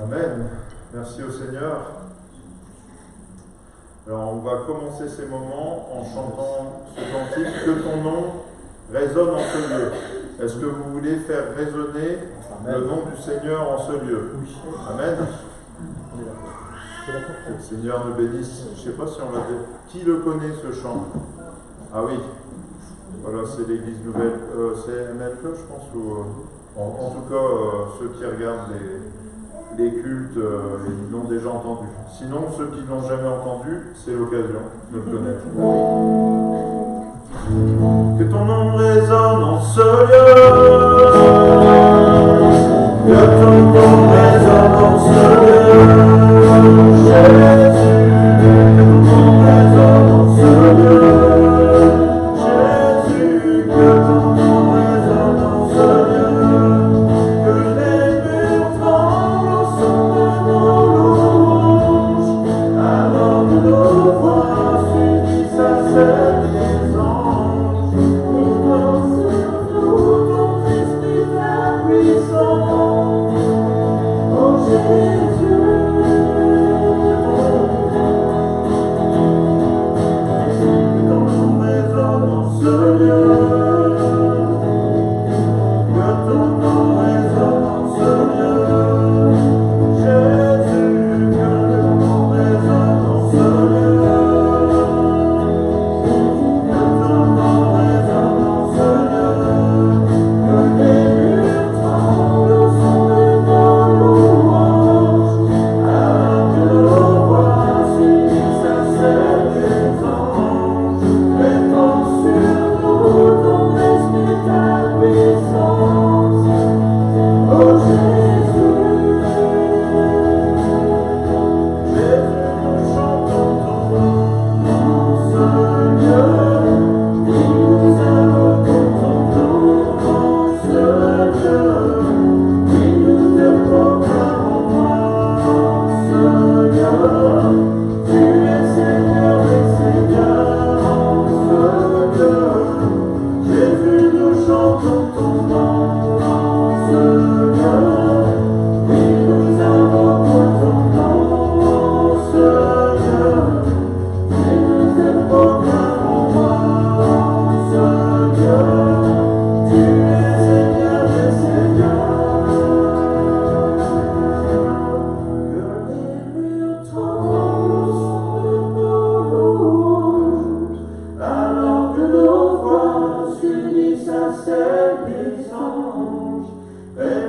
Amen. Merci au Seigneur. Alors on va commencer ces moments en chantant ce cantique, que ton nom résonne en ce lieu. Est-ce que vous voulez faire résonner le nom du Seigneur en ce lieu? Amen. Que le Seigneur nous bénisse. Je ne sais pas si on l'a dit. Qui le connaît ce chant? Ah oui. Voilà, c'est l'Église nouvelle. C'est MLK, je pense. Ou, en tout cas, ceux qui regardent les cultes, ils l'ont déjà entendu. Sinon, ceux qui ne l'ont jamais entendu, c'est l'occasion de le connaître. Que ton nom résonne en ce lieu. Que ton nom résonne en ce lieu. Jésus, que ton nom résonne en ce lieu. Jésus, que ton nom résonne en ce lieu. Que les murs tremblent au son de nos louanges. Alors que nos voix s'unissent à celles des anges.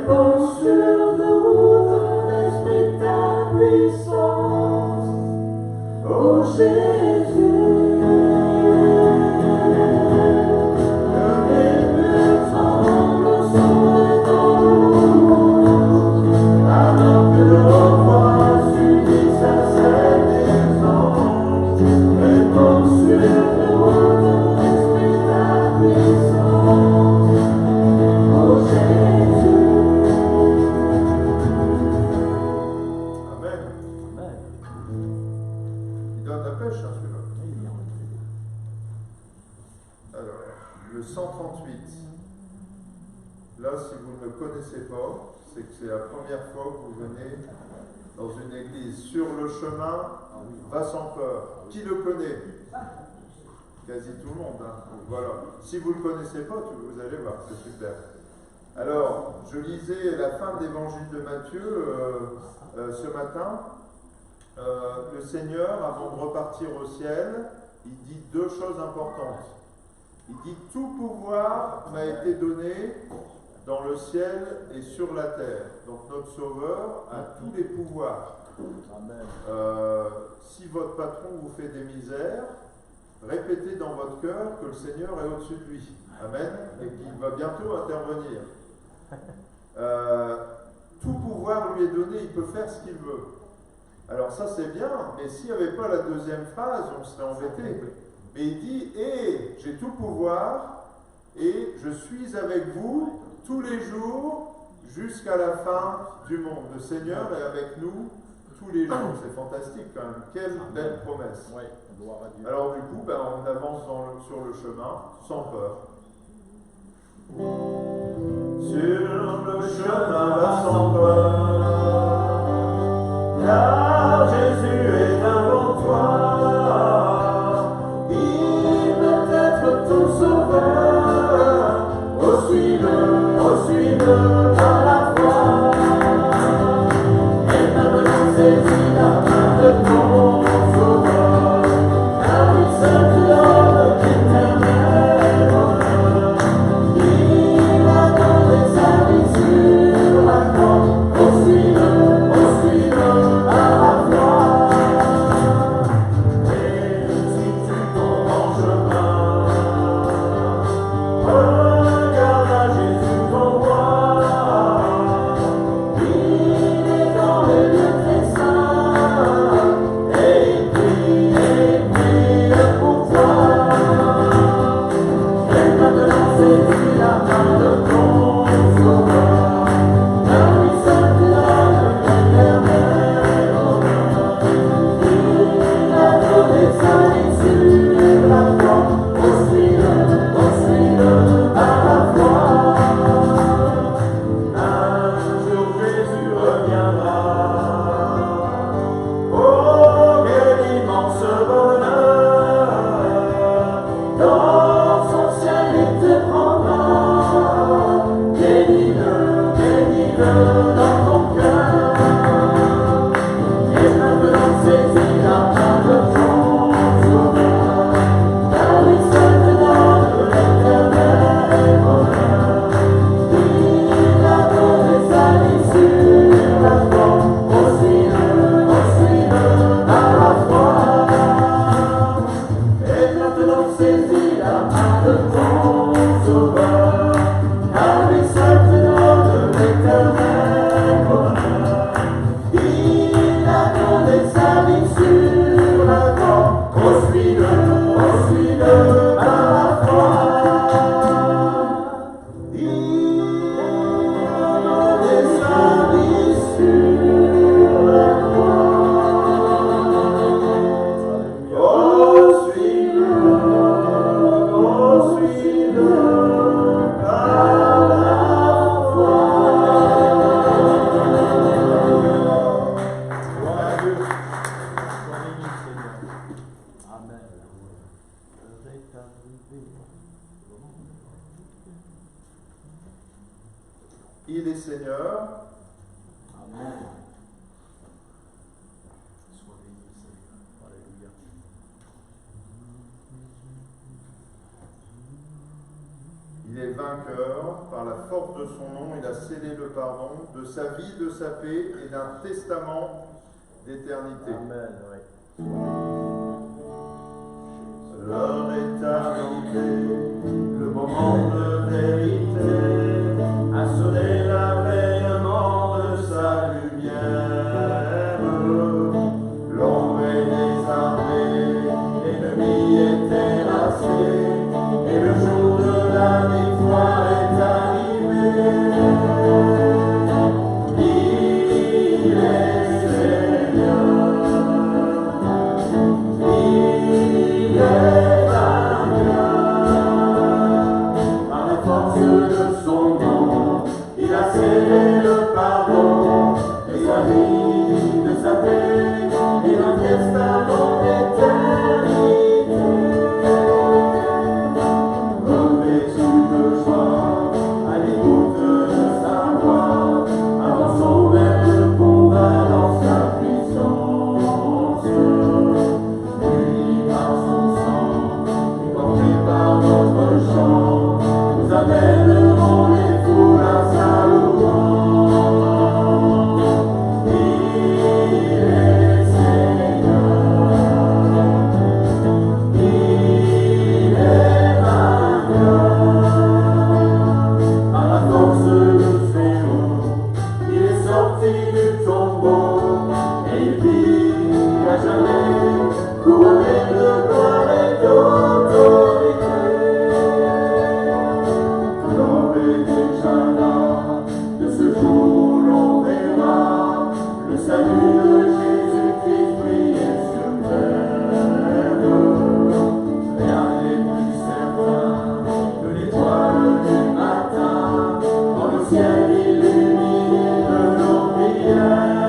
Montre sur nous ton esprit, ta puissance. Oh Jésus. Qui le connaît? Quasi tout le monde. Hein. Voilà. Si vous ne le connaissez pas, vous allez voir, c'est super. Alors, je lisais la fin de l'évangile de Matthieu ce matin. Le Seigneur, avant de repartir au ciel, il dit deux choses importantes. Il dit « Tout pouvoir m'a été donné dans le ciel et sur la terre. » Donc notre Sauveur a tous les pouvoirs. Si votre patron vous fait des misères, répétez dans votre cœur que le Seigneur est au-dessus de lui. Amen. Et qu'il va bientôt intervenir. Tout pouvoir lui est donné, il peut faire ce qu'il veut. Alors ça c'est bien, mais s'il n'y avait pas la deuxième phrase, on serait embêté. Mais il dit, j'ai tout pouvoir et je suis avec vous tous les jours jusqu'à la fin du monde. Le Seigneur est avec nous tous les jours. C'est fantastique quand même. Quelle belle promesse. Oui, gloire à Dieu. Alors du coup, on avance sur le chemin sans peur. Sur le chemin sans peur. car Jésus est avant toi. Il veut être ton sauveur. Oh, suis-le à la fois. Et maintenant saisis la main de ton sauveur, car lui seul te donne l'éternel bonheur. Il a donné sa vie sur la croix. Oh, suis-le à la fois. Et si tu tombes en chemin, regarde à Jésus ton roi. Il est dans les lieux très saints, et il prie pour toi. Et maintenant saisis la main de ton sauveur, car lui seul te donne l'éternel bonheur. Il a donné sa vie sur la croix. Oh, suis-le à la fois. Un jour Jésus reviendra. Oh, quel immense bonheur! Dans son ciel il te prendra. Bénis-le dans ton cœur. Et maintenant saisis la main de ton sauveur, car lui seul te donne l'éternel bonheur. Il a donné sa vie sur la croix. Oh, suis-le à la fois. Et maintenant saisis la main de ton sauveur, car lui seul te donne l'éternel bonheur. Il a donné sa vie sur la croix. Oh, suis-le à la fois. Il a donné sa vie sur la croix. Oh, suis-le à la fois. Gloire à Dieu. Sois béni, Seigneur. Amen. Il est Seigneur. Amen. Sois béni, Seigneur. Alléluia. Il est vainqueur. Par la force de son nom, il a scellé le pardon de sa vie, de sa paix et d'un testament d'éternité. Amen, oui. L'heure est arrivée, le moment de vérité, a sonné l'avènement de sa lumière. L'ombre est désarmée, l'ennemi est terrassé, et le jour de la victoire est arrivé. Il est Seigneur, il est vainqueur. Par la force de son nom, il a scellé le pardon, et sa vie, de sa paix, et un testament d'éternité. Revêtu de joie, à l'écoute de sa voix, avançons vers le combat dans sa puissance. Unis par son sang, et portés par notre chant, nous amènerons les foules à sa louange. Il est Seigneur, il est vainqueur. Par la force de ses roues, il est sorti du tombeau, et il vit à jamais, couronné de gloire et d'autorité. L'heure est déjà là, de ce jour l'on verra le salut de Jésus-Christ briller sur terre. Rien n'est plus certain que l'étoile du matin, dans le ciel illuminé de nos prières.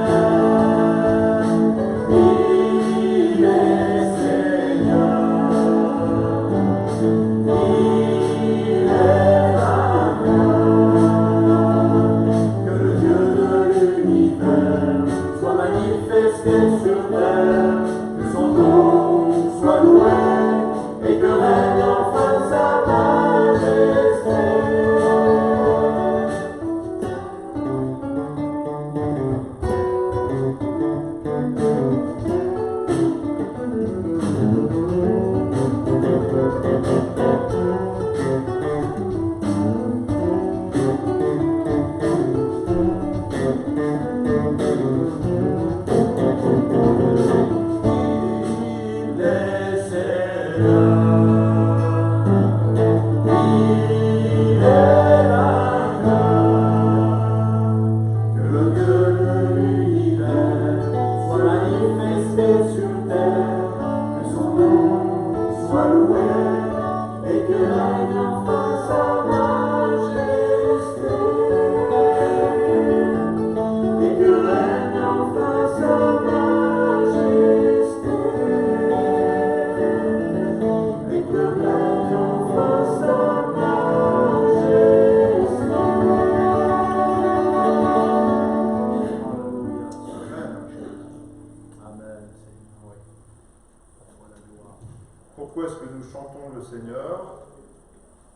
Pourquoi est-ce que nous chantons le Seigneur?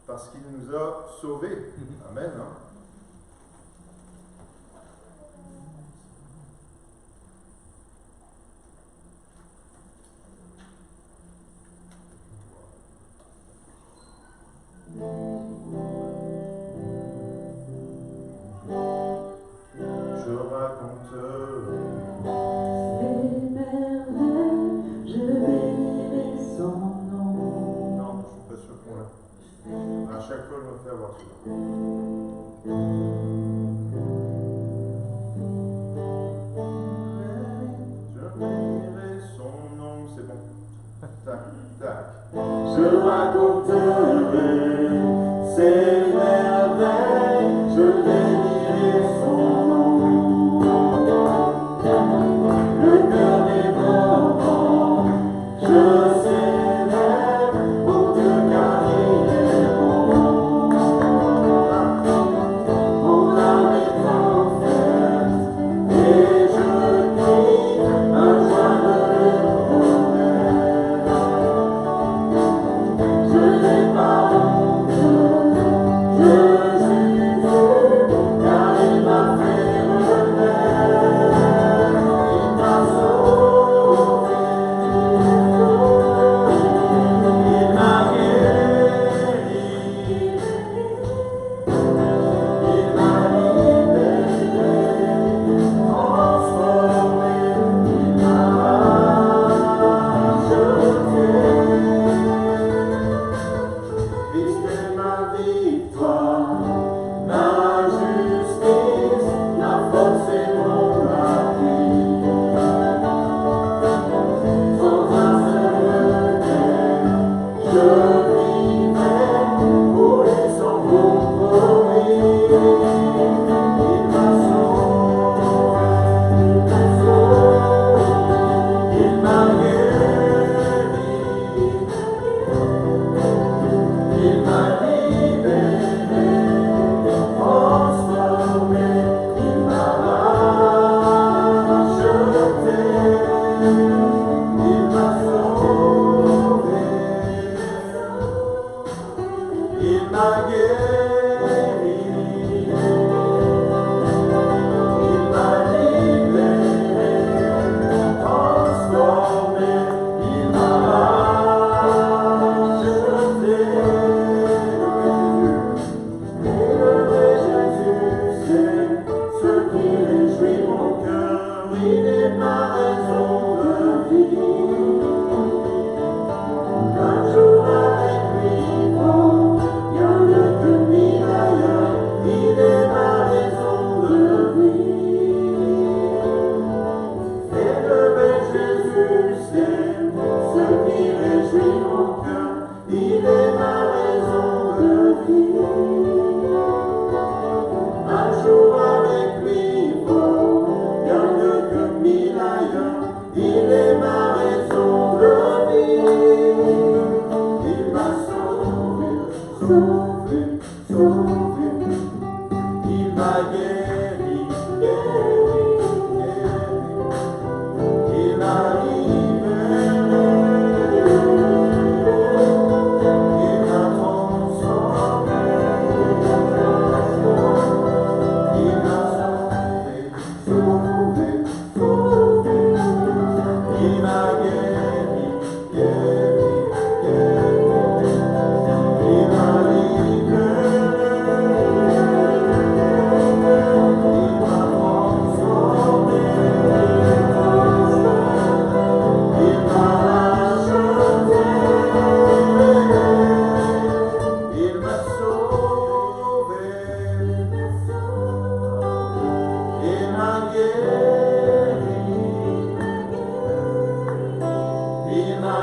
Parce qu'il nous a sauvés. Amen. Hein? Je raconterai Ses merveilles, je bénirai son nom. Non, je suis pas sûr qu'on l'a. À chaque fois, je me fais avoir celui-là. Je bénirai son nom, c'est bon. Tac, tac. Je raconterai ses merveilles, je bénirai son nom. Le cœur débordant, je célèbre mon Dieu car il est bon. Mon âme est en fête et je crie la joie de l'éternel. Je n'ai pas honte de Jésus, car il m'a fait renaître. Il m'a sauvé, il m'a guéri, il m'a libéré, transformé, il m'a racheté. Christ est ma victoire, ma justice, la force et mon appui. Sans un seul regret, je vivrai pour les sans compromis. Il m'a sauvé, il m'a guéri, il m'a libéré, transformé, il m'a racheté, il m'a sauvé, il m'a guéri, il m'a libéré, transformé, il m'a racheté. Élevé Jésus, c'est ce qui réjouit mon cœur, il est ma raison de vie. Un jour avec lui, bon, bien mieux que mille ailleurs, il est ma raison de vie. Élevé Jésus, c'est ce qui réjouit mon cœur, il est ma raison de vie. Un jour avec lui, vaut bien mieux que mille ailleurs, il est ma raison de vie. Il m'a sauvé, sauvé, sauvé, il m'a guéri, guéri, guéri, il m'a libéré, il m'a transformé, il m'a sauvé, sauvé, sauvé, il m'a guéri, guéri, guéri, il m'a libéré, il m'a transformé, il m'a racheté, il m'a sauvé, il m'a guéri, il m'a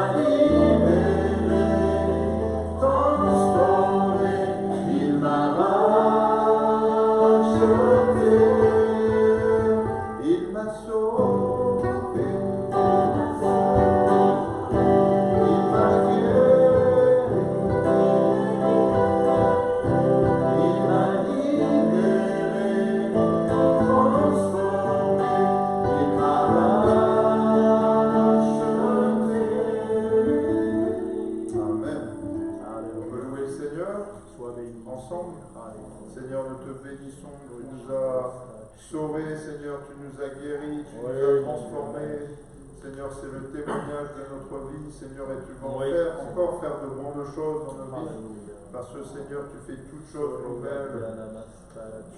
libéré, transformé, il m'a racheté, il m'a sauvé, il m'a guéri, il m'a libéré, transformé, il m'a racheté. Seigneur, nous te bénissons, tu nous as sauvés, Seigneur, tu nous as guéris, tu nous Oui, as mon transformés. Seigneur, c'est le témoignage de notre vie, Seigneur, et tu vas Oui, encore faire de bonnes choses dans nos vies. Alléluia. Parce que, Seigneur, tu fais toutes choses nouvelles.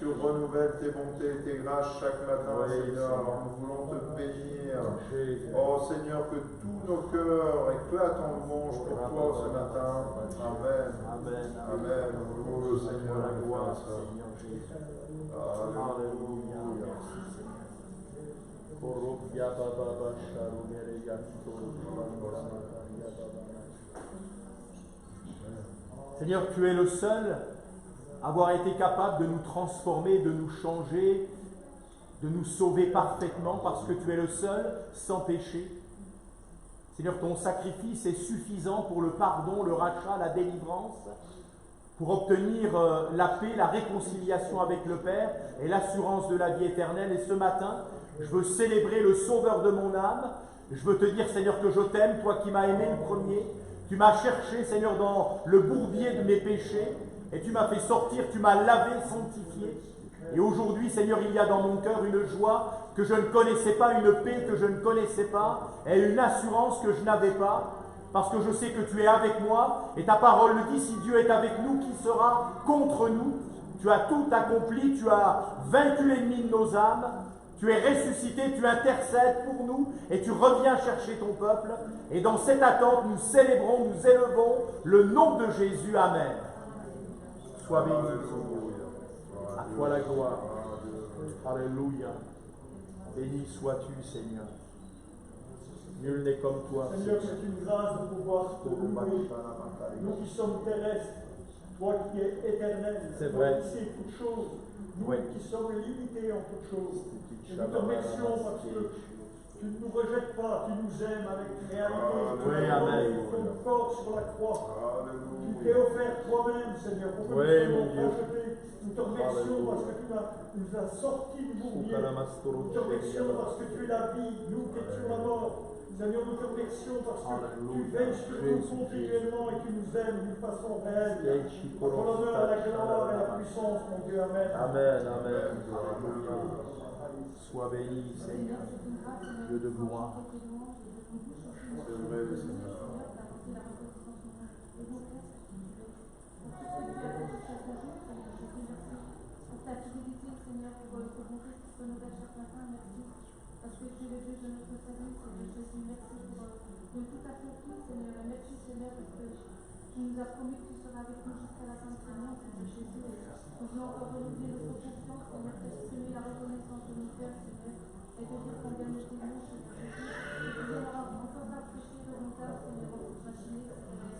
Tu renouvelles tes bontés et tes grâces chaque matin, Oui, Seigneur. Seigneur. Alors nous voulons te bénir. Jésus. Oh Seigneur, que tous nos cœurs éclatent en louange pour toi ce matin. Amen. Amen. Amen. Oh Pour Seigneur, la gloire, Seigneur. Seigneur Jésus. Alléluia. Merci, Seigneur. Korobia baba basharu gereya toro baba Seigneur, tu es le seul à avoir été capable de nous transformer, de nous changer, de nous sauver parfaitement parce que tu es le seul sans péché. Seigneur, ton sacrifice est suffisant pour le pardon, le rachat, la délivrance, pour obtenir la paix, la réconciliation avec le Père et l'assurance de la vie éternelle. Et ce matin, je veux célébrer le Sauveur de mon âme. Je veux te dire, Seigneur, que je t'aime, toi qui m'as aimé le premier. Tu m'as cherché, Seigneur, dans le bourbier de mes péchés et tu m'as fait sortir, tu m'as lavé, sanctifié. Et aujourd'hui, Seigneur, il y a dans mon cœur une joie que je ne connaissais pas, une paix que je ne connaissais pas et une assurance que je n'avais pas. Parce que je sais que tu es avec moi, et ta parole le dit, si Dieu est avec nous, qui sera contre nous? Tu as tout accompli, tu as vaincu l'ennemi de nos âmes, tu es ressuscité, tu intercèdes pour nous, et tu reviens chercher ton peuple. Et dans cette attente, nous célébrons, nous élevons le nom de Jésus. Amen. Sois béni. À toi la gloire. Alléluia. Béni sois-tu, Seigneur. Nul n'est comme toi. Seigneur, c'est une grâce de pouvoir te louer. Nous qui sommes terrestres, toi qui es éternel, C'est toi vrai. qui sais toutes choses, nous Oui. qui sommes limités en toutes choses. Et nous te remercions parce que tu ne nous rejettes pas, tu nous aimes avec réalité. Tu Oui, as amen. donné ton corps sur la croix. Tu t'es Alléluia. offert toi-même, Seigneur, pour que Oui, nous mon soyons Dieu. rachetés. Nous te remercions parce que tu nous as sortis du bourbier. Nous te remercions parce que tu es la vie, nous qui étions la mort. Seigneur, nous te remercions parce que tu veilles sur nous continuellement et tu nous aimes d'une façon réelle. Pour l'honneur, la gloire et la puissance, mon Dieu. Amen. Amen, amen. Alléluia. Sois béni, Seigneur, Dieu de gloire. C'est vrai, Seigneur. Pour ta fidélité, Seigneur, pour ta bonté qui se renouvelle chaque matin, merci. Parce que tu es le Dieu de notre salut, Seigneur Jésus, merci pour tout accompli, Seigneur. Et merci, Seigneur, parce que tu nous as promis que tu seras avec nous jusqu'à la fin de ce monde, Seigneur Jésus. Nous voulons encore renouveler notre confiance, Seigneur, t'exprimer la reconnaissance de nos cœurs, Seigneur, et te dire combien nous t'aimons, Seigneur Jésus. Et nous voulons encore t'apprécier davantage, Seigneur, en toute matinée, Seigneur.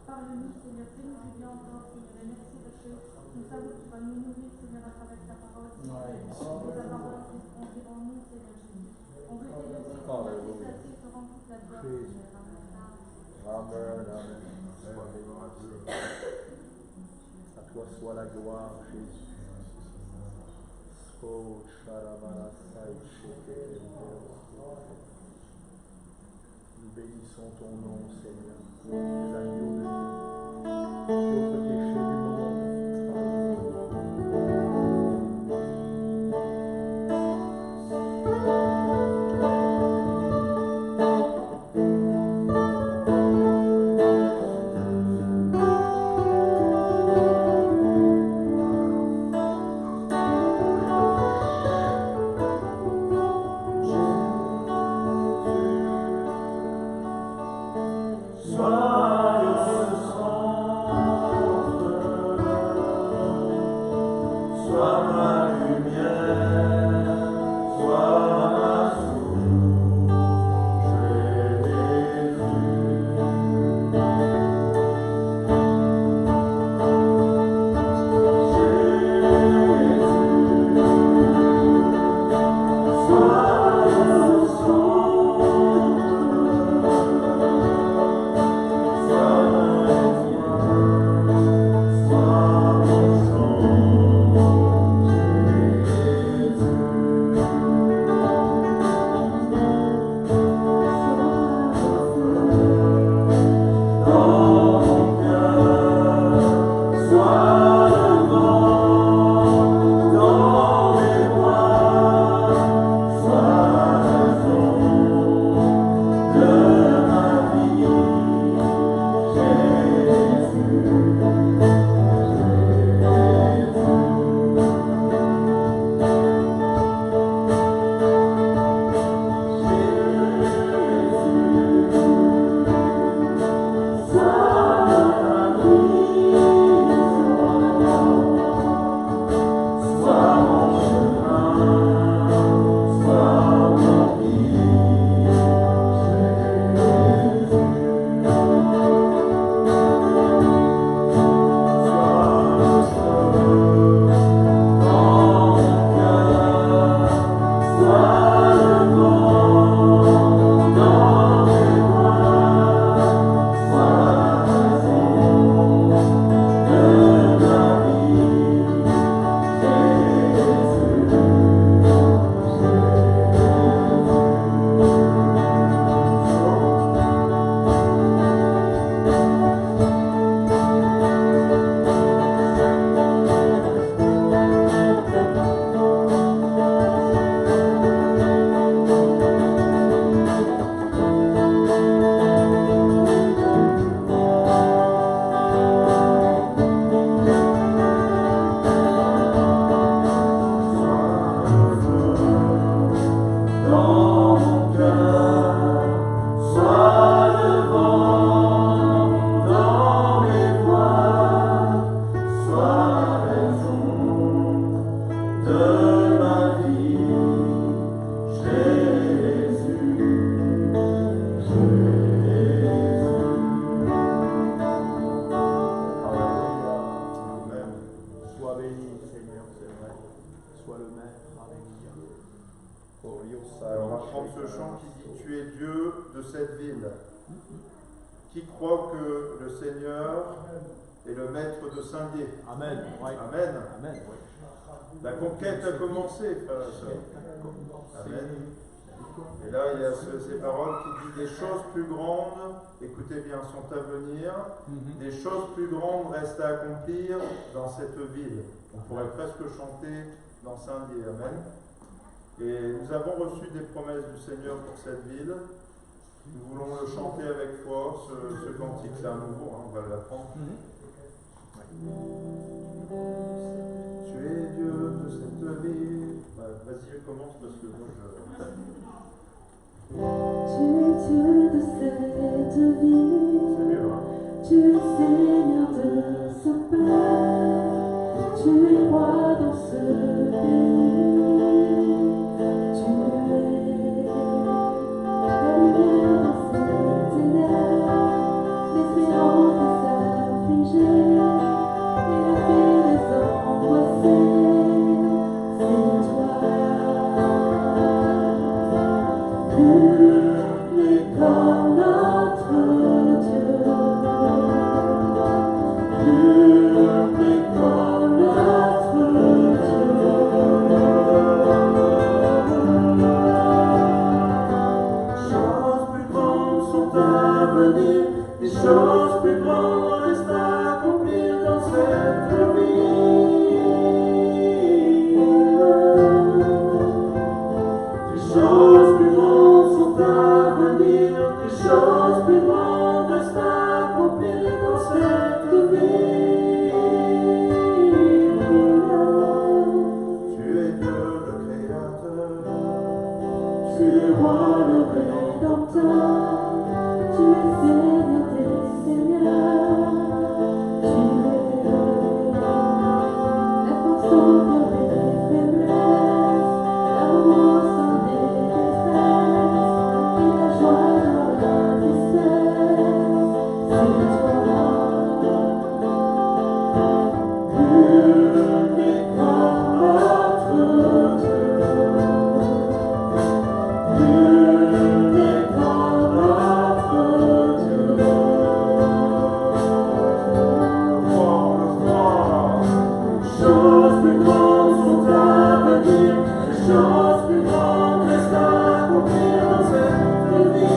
Parle-nous, Seigneur, fais-nous du bien encore, Seigneur, et merci parce que nous savons que tu vas nous nourrir, Seigneur, à travers ta parole, Seigneur. Et ta parole est en nous, Seigneur Jésus. On veut t'élever, t'exalter, te rendre toute la gloire, Seigneur. Amen, amen. À toi soit la gloire, Jésus. Oh, Sharamana, nous bénissons ton nom, Seigneur. Pour les agneaux de Dieu. Pour le péché du monde. Sois le Qui croit que le Seigneur est le maître de Saint-Dié? Amen. Ouais. Amen. Amen. Ouais. La conquête a commencé, frères et sœurs. Amen. Et là, il y a ces paroles qui disent des choses plus grandes, écoutez bien, sont à venir, des choses plus grandes restent à accomplir dans cette ville. On pourrait presque chanter dans Saint-Dié. Amen. Et nous avons reçu des promesses du Seigneur pour cette ville. Nous voulons le chanter avec force, ce cantique-là à nouveau, hein, on va l'apprendre. Tu es Dieu de cette ville. Vas-y, commence parce que moi je... Tu es Dieu de cette ville. C'est mieux, hein? Tu es Seigneur de ce peuple. Tu es roi dans ce pays. Tu es la lumière dans ces ténèbres, l'espérance des affligés et la paix des angoissés. C'est toi. Pur comme notre Dieu. Pur comme notre Dieu. Choses plus grandes sont à venir, des choses plus grandes restent à accomplir dans cette vie. Des choses plus grandes sont à venir, des choses plus grandes restent à accomplir dans cette vie. Tu es Dieu le Créateur. Tu es roi, le Rédempteur. Tu es Seigneur des Seigneurs. Tu es la force au cœur des faiblesses, l'amour au sein des détresses et la joie dans la tristesse. C'est toi. Pur comme notre Dieu. Choses plus grandes sont à venir, des choses plus grandes restent à accomplir dans cette vie. Des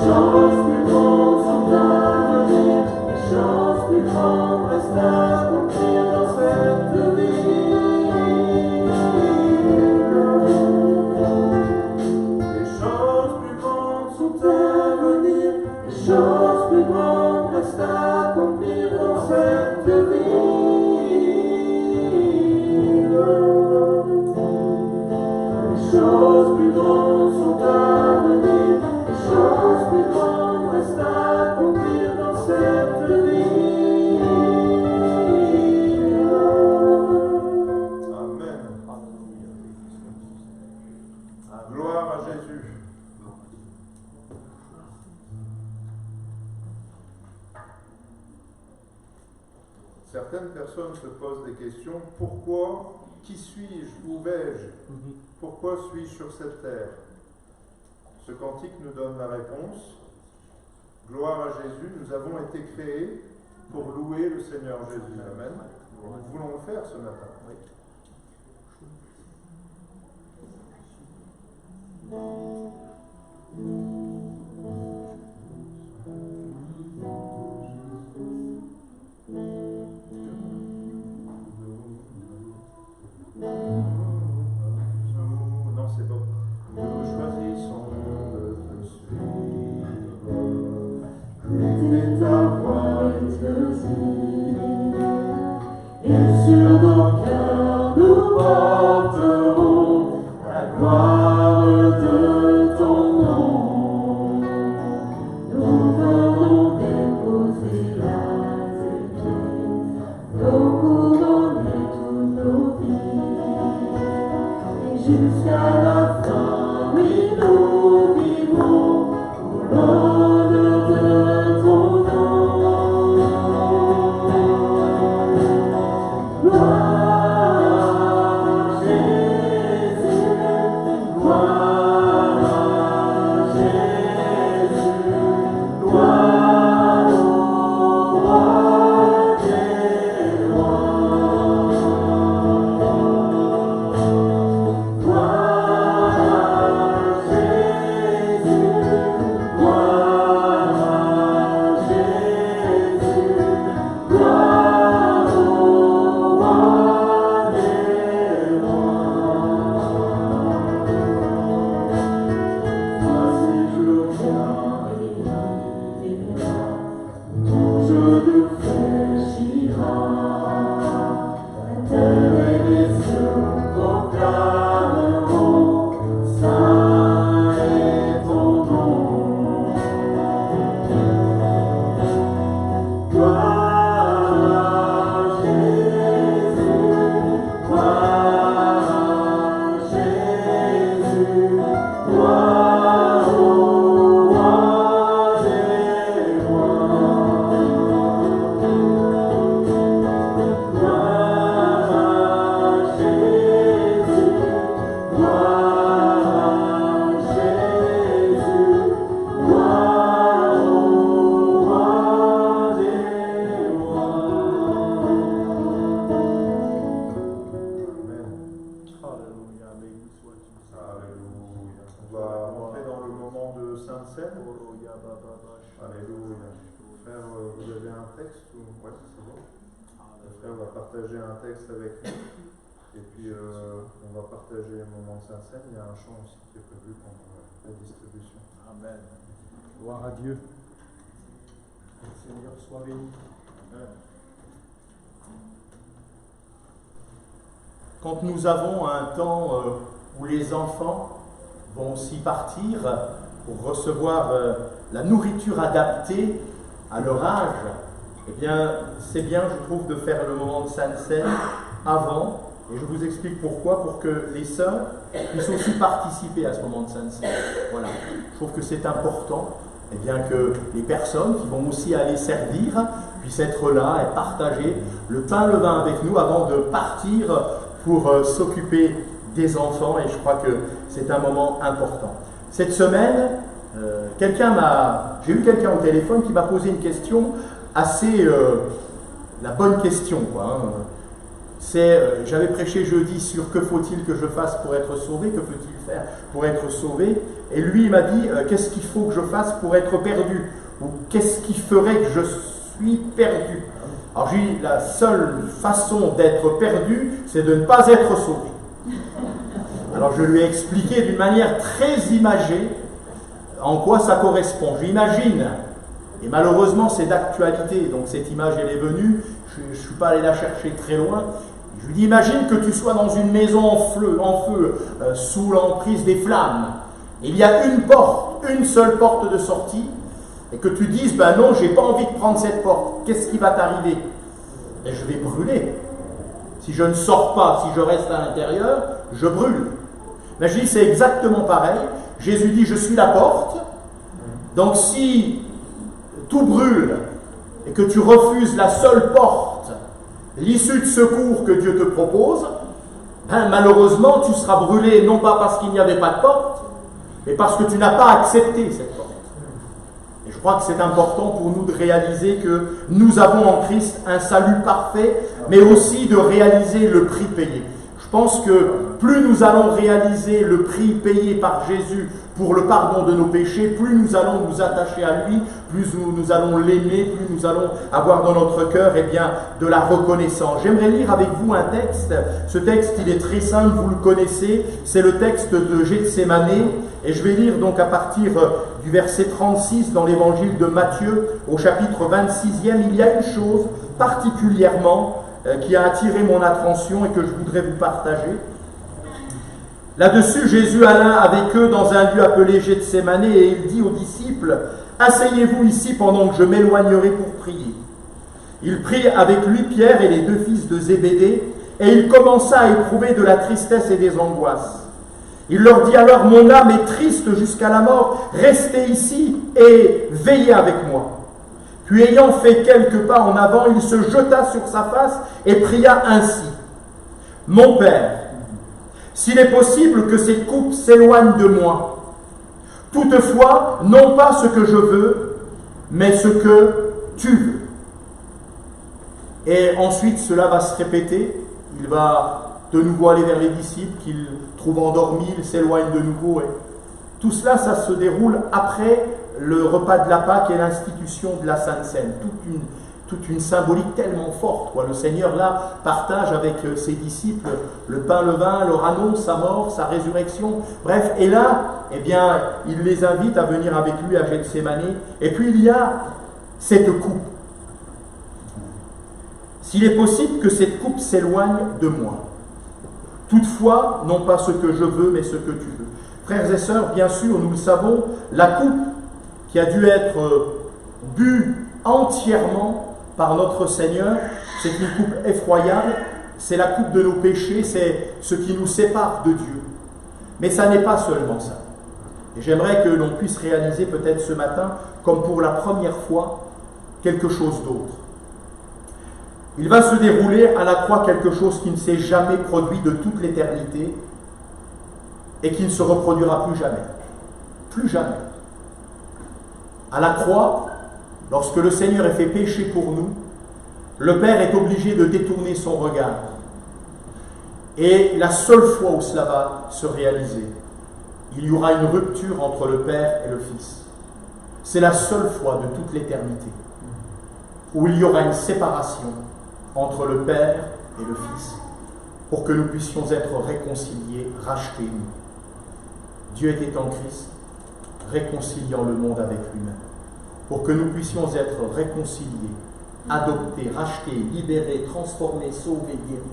choses plus grandes sont à venir, des choses plus grandes restent à accomplir dans cette vie. Des choses plus grandes sont à venir, des choses plus grandes restent à accomplir dans cette vie. Des choses plus grandes sont à venir, des choses plus grandes restent à accomplir dans cette vie. Amen. Gloire à Jésus. Certaines personnes se posent des questions. Pourquoi? Qui suis-je? Où vais-je? Pourquoi suis-je sur cette terre? Ce cantique nous donne la réponse. Gloire à Jésus, nous avons été créés pour louer le Seigneur Jésus. Amen. Nous voulons le faire ce matin. Non, c'est bon. Nous choisissons de te suivre. Écoutez ta voix et te dire, et sur nos cœurs nous porterons la gloire de ton nom. Nous venons déposer à tes pieds nos couronnes et toutes nos vies. Et jusqu'à la fin, oui, nous vivrons pour l'honneur de ton nom. Alléluia, béni sois-tu. Alléluia. On va rentrer dans le moment de Sainte Seine. Alléluia. Frère, vous avez un texte ou... Ouais, c'est bon. Le frère va partager un texte avec nous. Et puis, on va partager le moment de Sainte Seine. Il y a un chant aussi qui est prévu pendant la distribution. Amen. Gloire à Dieu. Seigneur, sois béni. Amen. Quand nous avons un temps où les enfants vont aussi partir pour recevoir la nourriture adaptée à leur âge, eh bien, c'est bien, je trouve, de faire le moment de Sainte Seine avant. Et je vous explique pourquoi, pour que les sœurs puissent aussi participer à ce moment de Sainte Seine. Voilà. Je trouve que c'est important, eh bien, que les personnes qui vont aussi aller servir puissent être là et partager le pain, le vin avec nous avant de partir pour s'occuper des enfants, et je crois que c'est un moment important. Cette semaine, j'ai eu quelqu'un au téléphone qui m'a posé une question assez, la bonne question, quoi. J'avais prêché jeudi sur que faut-il que je fasse pour être sauvé, que peut-il faire pour être sauvé, et lui il m'a dit qu'est-ce qu'il faut que je fasse pour être perdu, ou qu'est-ce qui ferait que je suis perdu. Alors j'ai dit, la seule façon d'être perdu, c'est de ne pas être sauvé. Alors je lui ai expliqué d'une manière très imagée en quoi ça correspond. J'imagine, et malheureusement c'est d'actualité, donc cette image elle est venue, je ne suis pas allé la chercher très loin. Je lui dis, imagine que tu sois dans une maison en feu, sous l'emprise des flammes. Il y a une seule porte de sortie, et que tu dises, ben non, j'ai pas envie de prendre cette porte, qu'est-ce qui va t'arriver? Et je vais brûler. Si je ne sors pas, si je reste à l'intérieur, je brûle. Mais je dis, c'est exactement pareil. Jésus dit, je suis la porte. Donc si tout brûle, et que tu refuses la seule porte, l'issue de secours que Dieu te propose, ben malheureusement, tu seras brûlé non pas parce qu'il n'y avait pas de porte, mais parce que tu n'as pas accepté cette porte. Et je crois que c'est important pour nous de réaliser que nous avons en Christ un salut parfait, mais aussi de réaliser le prix payé. Je pense que plus nous allons réaliser le prix payé par Jésus pour le pardon de nos péchés, plus nous allons nous attacher à lui, plus nous allons l'aimer, plus nous allons avoir dans notre cœur de la reconnaissance. J'aimerais lire avec vous un texte. Ce texte, il est très simple, vous le connaissez. C'est le texte de Gethsémane. Et je vais lire donc à partir du verset 36 dans l'évangile de Matthieu, au chapitre 26e. Il y a une chose particulièrement qui a attiré mon attention et que je voudrais vous partager. Là-dessus, Jésus alla avec eux dans un lieu appelé Gethsémane et il dit aux disciples, « Asseyez-vous ici pendant que je m'éloignerai pour prier. » Il prit avec lui Pierre et les deux fils de Zébédée et il commença à éprouver de la tristesse et des angoisses. Il leur dit alors, « Mon âme est triste jusqu'à la mort, restez ici et veillez avec moi. » Puis ayant fait quelques pas en avant, il se jeta sur sa face et pria ainsi, « Mon Père, s'il est possible que cette coupe s'éloigne de moi, toutefois, non pas ce que je veux, mais ce que tu veux. » Et ensuite, cela va se répéter. Il va de nouveau aller vers les disciples qu'il trouve endormis, il s'éloigne de nouveau. Et tout cela, ça se déroule après le repas de la Pâque et l'institution de la Sainte Seine. Toute une symbolique tellement forte, quoi. Le Seigneur, là, partage avec ses disciples le pain, le vin, leur annonce sa mort, sa résurrection. Bref, et là, il les invite à venir avec lui à Gethsémane. Et puis, il y a cette coupe. S'il est possible que cette coupe s'éloigne de moi. Toutefois, non pas ce que je veux, mais ce que tu veux. Frères et sœurs, bien sûr, nous le savons, la coupe qui a dû être bue entièrement par notre Seigneur, c'est une coupe effroyable, c'est la coupe de nos péchés, c'est ce qui nous sépare de Dieu. Mais ça n'est pas seulement ça. Et j'aimerais que l'on puisse réaliser peut-être ce matin, comme pour la première fois, quelque chose d'autre. Il va se dérouler à la croix quelque chose qui ne s'est jamais produit de toute l'éternité et qui ne se reproduira plus jamais. Plus jamais. À la croix, lorsque le Seigneur est fait pécher pour nous, le Père est obligé de détourner son regard. Et la seule fois où cela va se réaliser, il y aura une rupture entre le Père et le Fils. C'est la seule fois de toute l'éternité où il y aura une séparation entre le Père et le Fils pour que nous puissions être réconciliés, rachetés, nous. Dieu était en Christ, réconciliant le monde avec lui-même, pour que nous puissions être réconciliés, adoptés, rachetés, libérés, transformés, sauvés, guéris.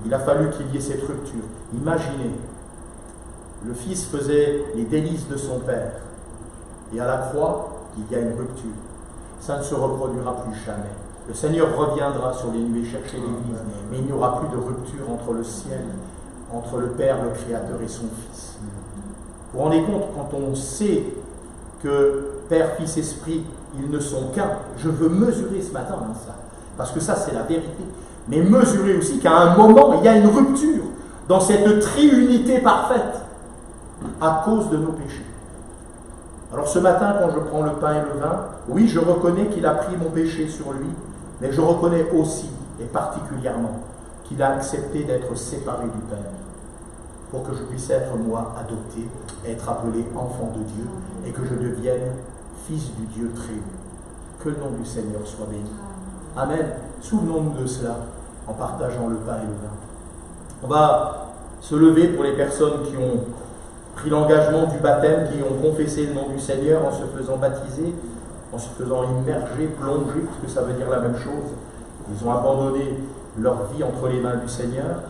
Il a fallu qu'il y ait cette rupture. Imaginez, le Fils faisait les délices de son Père, et à la croix, il y a une rupture. Ça ne se reproduira plus jamais. Le Seigneur reviendra sur les nuées chercher l'Église, mais il n'y aura plus de rupture entre le ciel, entre le Père, le Créateur et son Fils. Vous vous rendez compte, quand on sait que Père, Fils, Esprit, ils ne sont qu'un, je veux mesurer ce matin ça, parce que ça c'est la vérité, mais mesurer aussi qu'à un moment, il y a une rupture dans cette triunité parfaite à cause de nos péchés. Alors ce matin, quand je prends le pain et le vin, oui, je reconnais qu'il a pris mon péché sur lui, mais je reconnais aussi, et particulièrement, qu'il a accepté d'être séparé du Père, pour que je puisse être, moi, adopté, être appelé enfant de Dieu, et que je devienne fils du Dieu très haut. Que le nom du Seigneur soit béni. Amen. Souvenons-nous de cela en partageant le pain et le vin. On va se lever pour les personnes qui ont pris l'engagement du baptême, qui ont confessé le nom du Seigneur en se faisant baptiser, en se faisant immerger, plonger, puisque ça veut dire la même chose. Ils ont abandonné leur vie entre les mains du Seigneur.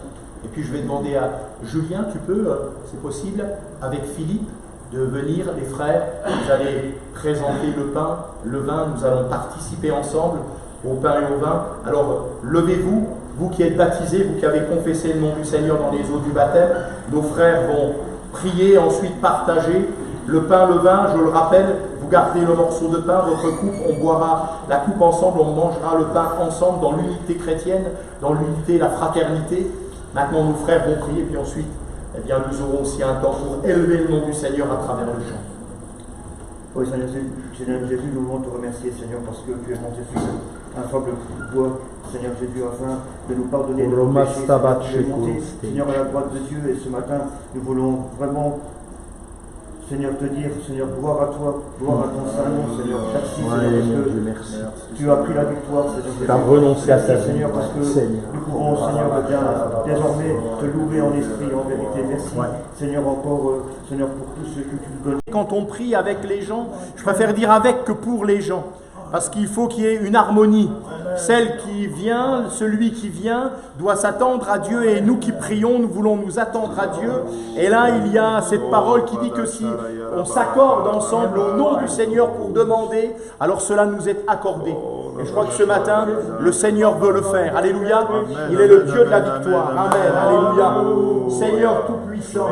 Et puis je vais demander à Julien, tu peux, c'est possible, avec Philippe, de venir, les frères, vous allez présenter le pain, le vin, nous allons participer ensemble au pain et au vin. Alors levez-vous, vous qui êtes baptisés, vous qui avez confessé le nom du Seigneur dans les eaux du baptême. Nos frères vont prier, ensuite partager le pain, le vin. Je le rappelle, vous gardez le morceau de pain, votre coupe, on boira la coupe ensemble, on mangera le pain ensemble dans l'unité chrétienne, dans l'unité, la fraternité. Maintenant, nos frères vont prier, puis ensuite, eh bien, nous aurons aussi un temps pour élever le nom du Seigneur à travers le chant. Oui, Seigneur Jésus, nous voulons te remercier, Seigneur, parce que tu es monté sur un faible bois, Seigneur Jésus, afin de nous pardonner de nos péchés. Tu es monté, Seigneur, à la droite de Dieu, et ce matin, nous voulons vraiment, Seigneur, te dire, Seigneur, gloire à toi, gloire à ton Saint-Nom, Seigneur. Merci, Seigneur, parce que tu as pris la victoire, Seigneur. Tu as renoncé à ta vie, Seigneur, parce que nous pouvons, Seigneur, bien désormais te louer en esprit, en vérité. Merci, Seigneur, encore, Seigneur, pour tout ce que tu nous donnes. Quand on prie avec les gens, je préfère dire avec que pour les gens. Parce qu'il faut qu'il y ait une harmonie. Celle qui vient, celui qui vient, doit s'attendre à Dieu. Et nous qui prions, nous voulons nous attendre à Dieu. Et là, il y a cette parole qui dit que si on s'accorde ensemble au nom du Seigneur pour demander, alors cela nous est accordé. Et je crois que ce matin, le Seigneur veut le faire. Alléluia. Il est le Dieu de la victoire. Amen. Alléluia. Seigneur Tout-Puissant.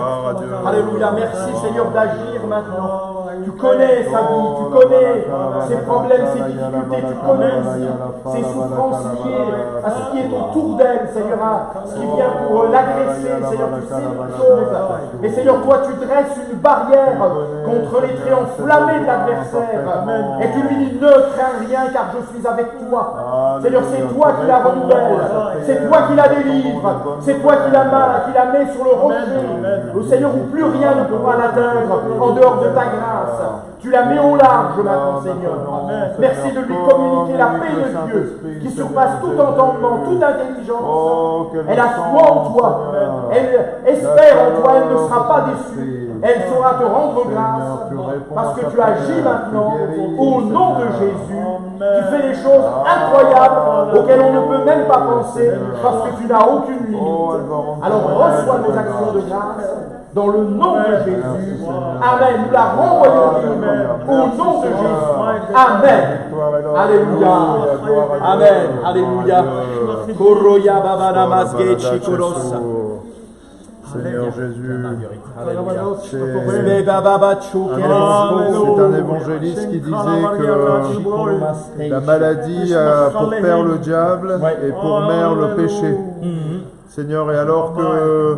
Alléluia. Merci Seigneur d'agir maintenant. Tu connais sa vie, tu connais ses problèmes, ses difficultés, tu connais aussi ses souffrances liées à ce qui est autour d'elle, Seigneur, à ce qui vient pour l'agresser, Seigneur, tu sais toutes choses. Et Seigneur, toi, tu dresses une barrière contre les traits enflammés de l'adversaire. Et tu lui dis, ne crains rien, car je suis avec toi. Seigneur, c'est toi qui la renouvelle, c'est toi qui la délivre, c'est toi qui la mets sur le rocher, le Seigneur, où plus rien ne pourra l'atteindre en dehors de ta grâce. Tu la mets au large maintenant, Seigneur. Merci de lui communiquer la paix de Dieu qui surpasse tout entendement, toute intelligence. Elle a foi en toi. Elle espère en toi. Elle ne sera pas déçue. Elle saura te rendre grâce parce que tu agis maintenant au nom de Jésus. Tu fais des choses incroyables auxquelles on ne peut même pas penser parce que tu n'as aucune limite. Alors reçois nos actions de grâce. Dans le nom de Jésus. Amen. Nous la renvoyons au nom de Jésus. Amen. Alléluia. Amen. Alléluia. Koroya babana masgechi korosa. Seigneur Jésus, Alléluia. c'est un évangéliste qui disait que la maladie a pour père le diable et pour mère le péché. Seigneur, et alors que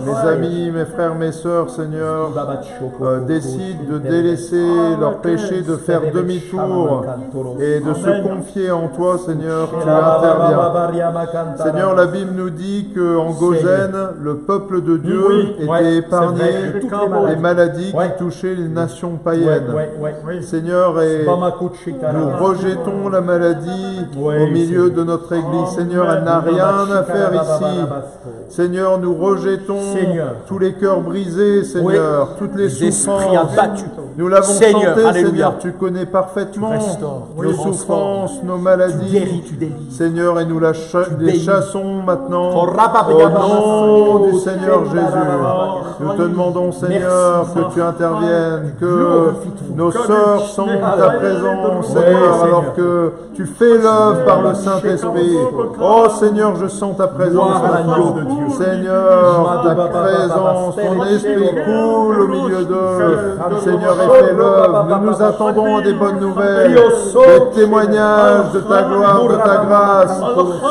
mes amis, mes frères, mes sœurs, Seigneur, décident de délaisser leur péché, de faire demi-tour et de se confier en toi, Seigneur, tu interviens. Seigneur, la Bible nous dit qu'en Gozen, le peuple de Dieu était épargné des maladies qui touchaient les nations païennes. Seigneur, et nous rejetons la maladie au milieu de notre Église. Seigneur, elle n'a rien à faire ici. Seigneur, nous rejetons tous les cœurs brisés, Seigneur, toutes les souffrances. Nous l'avons chanté, Seigneur, tu connais parfaitement nos souffrances, nos maladies. Seigneur, et nous les chassons maintenant au nom du Seigneur Jésus. Nous te demandons, Seigneur, que tu interviennes, que nos sœurs sentent ta présence, Seigneur, alors que tu fais l'œuvre par le Saint-Esprit. Oh Seigneur, je sens ta présence. Seigneur, ta présence, ton esprit coule au milieu d'eux. Seigneur, et fais l'œuvre. Nous nous attendons à des bonnes nouvelles, des témoignages de ta gloire, de ta grâce.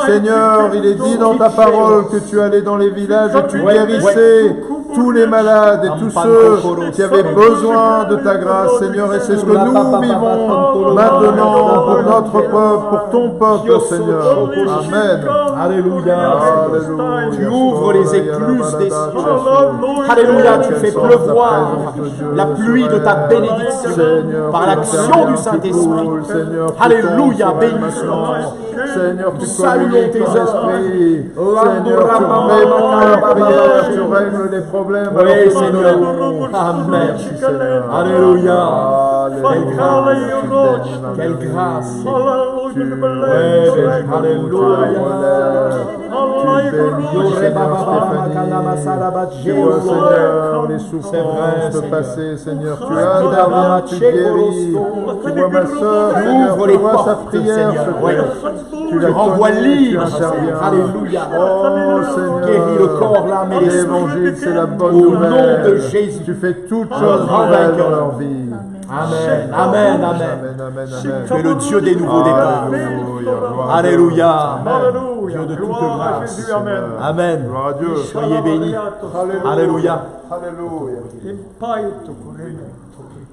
Seigneur, il est dit dans ta parole que tu allais dans les villages et tu guérissais tous les malades et tous ceux qui avaient besoin de ta grâce, Seigneur, et c'est ce que nous vivons maintenant pour notre peuple, pour ton peuple, Seigneur. Amen. Alléluia. Alléluia. Tu ouvres les écluses des cieux. Alléluia, tu fais pleuvoir la pluie de ta bénédiction par l'action du Saint-Esprit. Alléluia, béni sois. Seigneur, tu saluons tes esprits. Seigneur, tu réponds à la prière, tu règles les problèmes. Oui, Seigneur. Amen. Alléluia. Quelle grâce. Tu bénis, alléluia. Tu bénis, Seigneur Stéphanie. Tu vois, Seigneur, les souffrances de passer, Seigneur. Tu interviens, tu guéris. Tu vois ma soeur, Seigneur, tu vois sa prière. Tu la renvoies libre. Alléluia. Oh Seigneur, guéris le corps, l'âme et l'esprit. L'évangile, c'est la bonne Au nouvelle. nom de Jésus. Tu fais toutes choses nouvelles dans leur vie. Amen, amen, amen. Amen, amen, amen. Tu es le Dieu des nouveaux départs. Alléluia. Alléluia. Dieu de toute Gloire à grâce. Jésus, amen. Amen. Gloire à Dieu. Soyez bénis. Alléluia. Alléluia. Impaito correndo.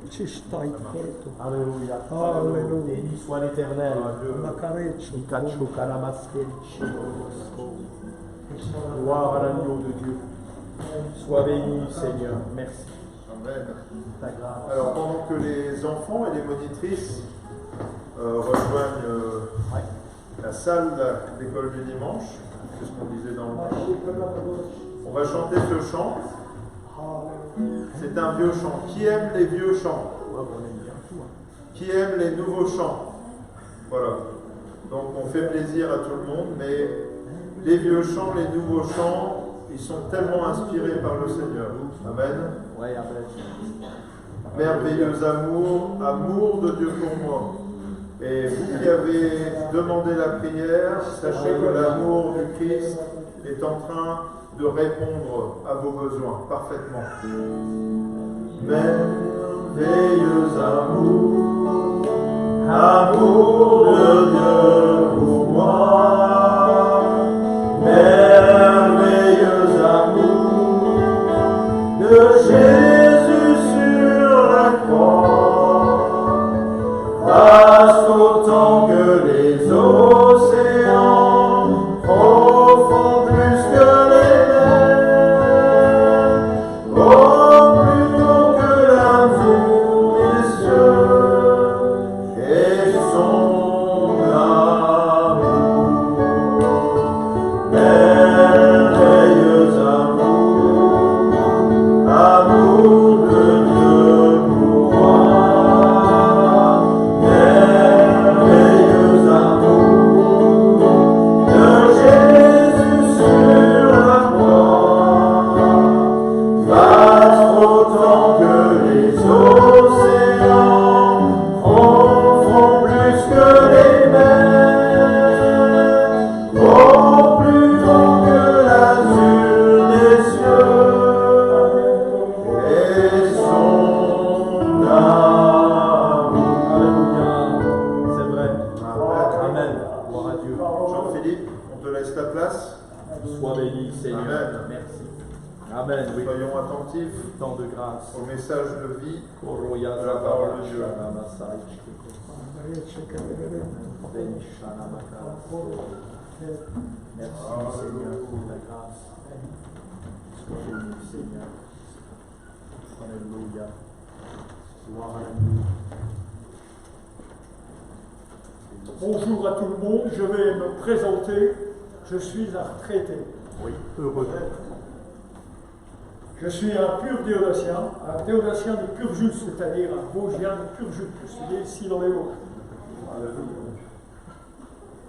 Ci stai corto. Alléluia. Alléluia. Béni soit l'Éternel. Macareccio. Ikacho kalamaskel. Gloire à l'agneau de Dieu. Sois béni, Seigneur. Merci. Amen. Ta grâce. Alors, pendant que les enfants et les monitrices rejoignent la salle de l'école du dimanche, c'est ce qu'on disait dans le marché, on va chanter ce chant. C'est un vieux chant. Qui aime les vieux chants? Qui aime les nouveaux chants? Voilà. Donc on fait plaisir à tout le monde, mais les vieux chants, les nouveaux chants, ils sont tellement inspirés par le Seigneur. Amen. Oui, amen. Merveilleux amour, amour de Dieu pour moi. Et vous qui avez demandé la prière, sachez que l'amour du Christ est en train de répondre à vos besoins parfaitement. Merveilleux amour, amour de Dieu pour moi. Merveilleux amour de Jésus sur la croix. Vaste autant que les océans, profond plus que les mers, oh plus haut que l'amour des cieux, et son Seigneur. Amen. Merci. Amen. Oui. Soyons attentifs Temps de grâce. au message de vie. Koroya de la parole de Dieu. Zababa Masai Chiko. Beni Shana Makara. Merci Seigneur pour ta grâce. Sois béni Seigneur. Alléluia. Gloire à Dieu. Bonjour à tout le monde, je vais me présenter. Je suis un retraité. Oui, heureux. Je suis un pur théodacien de Purjus, c'est-à-dire un Vosgien de Purjus. Je suis né ici dans les Vosges.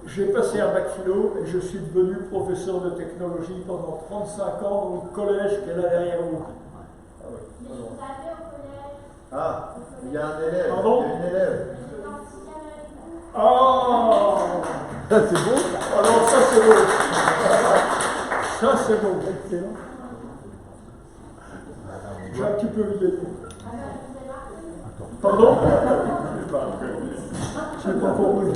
J'ai passé un bac philo et je suis devenu professeur de technologie pendant 35 ans dans le collège qui est là derrière vous. Mais je vous avais au collège. Ah, il y a un élève. Pardon? Il y a une élève. J'étais en sixième avec vous. Ah, C'est beau. alors ça c'est beau. Ça c'est beau. Excellent. J'ai un petit peu vieilli. Alors, je vous ai marqué. Pardon? Je n'ai pas compris.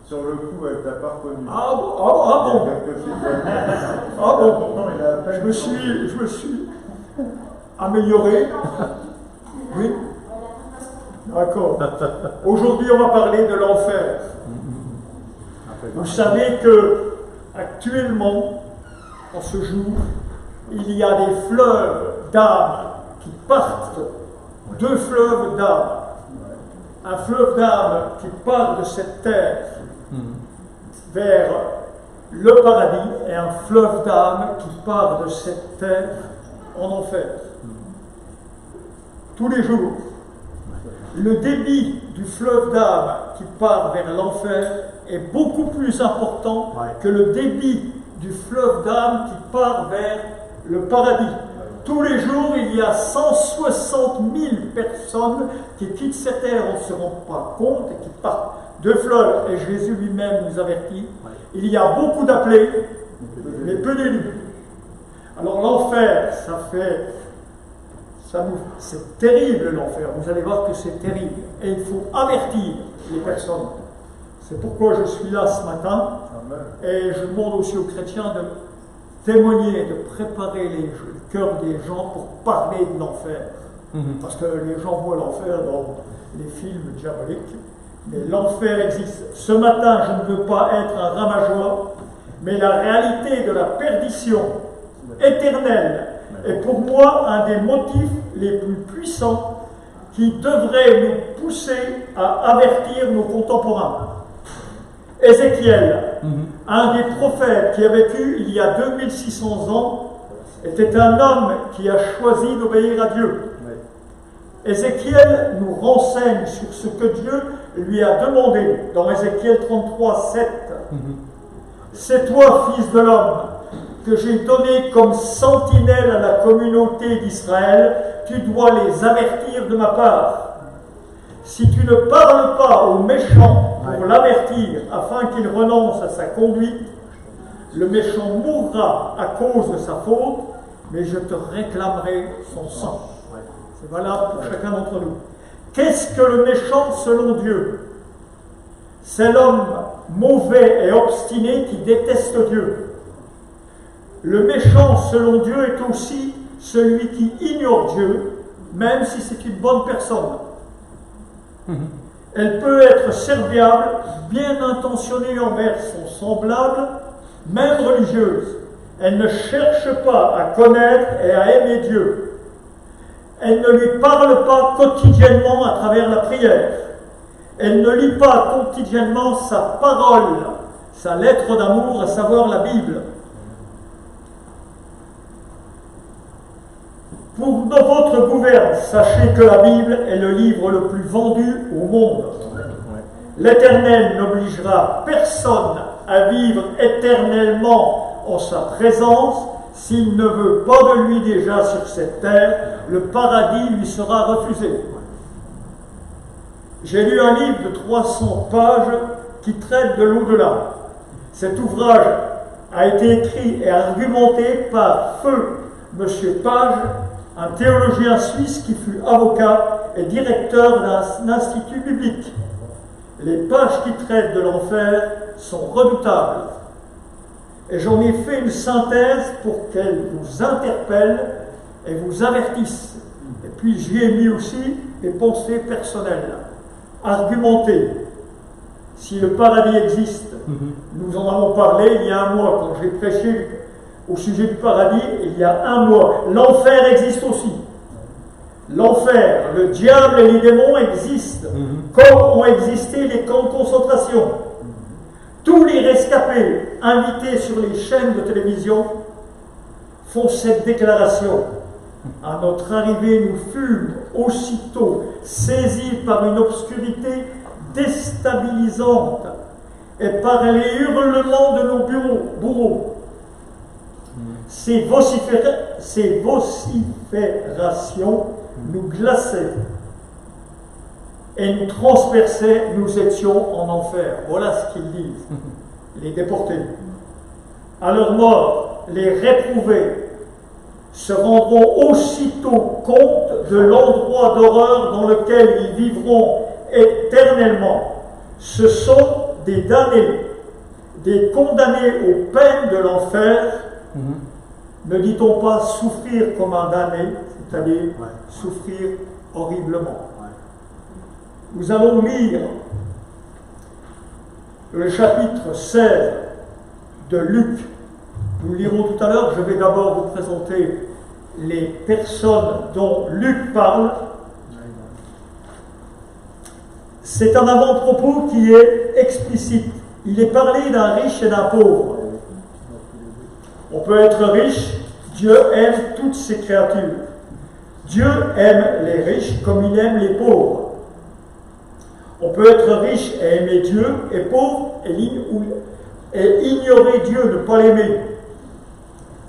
Sur le coup, elle t'a pas reconnu. Ah bon? Ah bon? Quelques secondes. Ah bon? Pourtant, il a à peine Je me suis amélioré. Oui? D'accord. Aujourd'hui, on va parler de l'enfer. Vous savez que actuellement, en ce jour, il y a des fleuves d'âme qui partent, 2 fleuves d'âme. Un fleuve d'âme qui part de cette terre vers le paradis et un fleuve d'âme qui part de cette terre en enfer. Tous les jours, le débit du fleuve d'âme qui part vers l'enfer est beaucoup plus important que le débit du fleuve d'âme qui part vers le paradis. Tous les jours, il y a 160 000 personnes qui quittent cette terre, on ne se rend pas compte, et qui partent. 2 fleuves, et Jésus lui-même nous avertit, il y a beaucoup d'appelés, mais peu d'élus. Alors l'enfer, c'est terrible l'enfer, vous allez voir que c'est terrible, et il faut avertir les personnes. C'est pourquoi je suis là ce matin, et je demande aussi aux chrétiens de témoigner, de préparer le cœur des gens pour parler de l'enfer. Parce que les gens voient l'enfer dans les films diaboliques, mais l'enfer existe. Ce matin, je ne veux pas être un ramageois, mais la réalité de la perdition éternelle est pour moi un des motifs les plus puissants qui devrait nous pousser à avertir nos contemporains. Ézéchiel, un des prophètes qui a vécu il y a 2600 ans, était un homme qui a choisi d'obéir à Dieu. Ézéchiel nous renseigne sur ce que Dieu lui a demandé dans Ézéchiel 33, 7. C'est toi, fils de l'homme, que j'ai donné comme sentinelle à la communauté d'Israël, tu dois les avertir de ma part. Si tu ne parles pas au méchant pour l'avertir afin qu'il renonce à sa conduite, le méchant mourra à cause de sa faute, mais je te réclamerai son sang. C'est valable pour chacun d'entre nous. Qu'est-ce que le méchant selon Dieu? C'est l'homme mauvais et obstiné qui déteste Dieu. Le méchant selon Dieu est aussi celui qui ignore Dieu, même si c'est une bonne personne. Elle peut être serviable, bien intentionnée envers son semblable, même religieuse. Elle ne cherche pas à connaître et à aimer Dieu. Elle ne lui parle pas quotidiennement à travers la prière. Elle ne lit pas quotidiennement sa parole, sa lettre d'amour, à savoir la Bible. Pour votre gouverne, sachez que la Bible est le livre le plus vendu au monde. L'Éternel n'obligera personne à vivre éternellement en sa présence. S'il ne veut pas de lui déjà sur cette terre, le paradis lui sera refusé. J'ai lu un livre de 300 pages qui traite de l'au-delà. Cet ouvrage a été écrit et argumenté par feu M. Page, un théologien suisse qui fut avocat et directeur d'un institut biblique. Les pages qui traitent de l'enfer sont redoutables. Et j'en ai fait une synthèse pour qu'elles vous interpellent et vous avertissent. Et puis j'y ai mis aussi des pensées personnelles. Argumenter. Si le paradis existe, nous en avons parlé il y a un mois quand j'ai prêché au sujet du paradis, il y a un mois. L'enfer existe aussi. L'enfer, le diable et les démons existent, comme ont existé les camps de concentration. Tous les rescapés invités sur les chaînes de télévision font cette déclaration. À notre arrivée, nous fûmes aussitôt saisis par une obscurité déstabilisante et par les hurlements de nos bourreaux. Ces vociférations nous glaçaient et nous transperçaient, nous étions en enfer. Voilà ce qu'ils disent, les déportés. À leur mort, les réprouvés se rendront aussitôt compte de l'endroit d'horreur dans lequel ils vivront éternellement. Ce sont des damnés, des condamnés aux peines de l'enfer. Ne dit-on pas souffrir comme un damné, c'est-à-dire souffrir horriblement. Nous allons lire le chapitre 16 de Luc. Nous le lirons tout à l'heure. Je vais d'abord vous présenter les personnes dont Luc parle. C'est un avant-propos qui est explicite. Il est parlé d'un riche et d'un pauvre. On peut être riche, Dieu aime toutes ses créatures. Dieu aime les riches comme il aime les pauvres. On peut être riche et aimer Dieu, et pauvre et ignorer Dieu, ne pas l'aimer.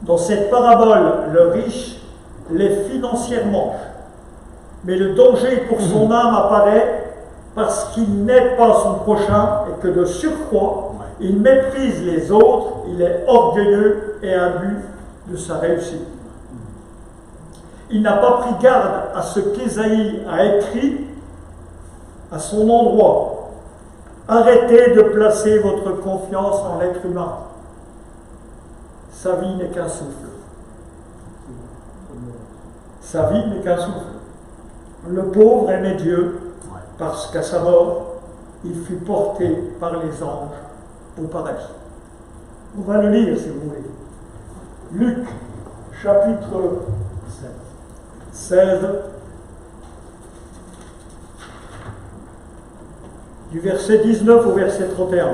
Dans cette parabole, le riche l'est financièrement, mais le danger pour son âme apparaît parce qu'il n'est pas son prochain et que de surcroît, il méprise les autres, il est orgueilleux et imbu de sa réussite. Il n'a pas pris garde à ce qu'Ésaïe a écrit à son endroit. Arrêtez de placer votre confiance en l'être humain. Sa vie n'est qu'un souffle. Sa vie n'est qu'un souffle. Le pauvre aimait Dieu parce qu'à sa mort, il fut porté par les anges au paradis. On va le lire si vous voulez. Luc, chapitre 16, du verset 19 au verset 31.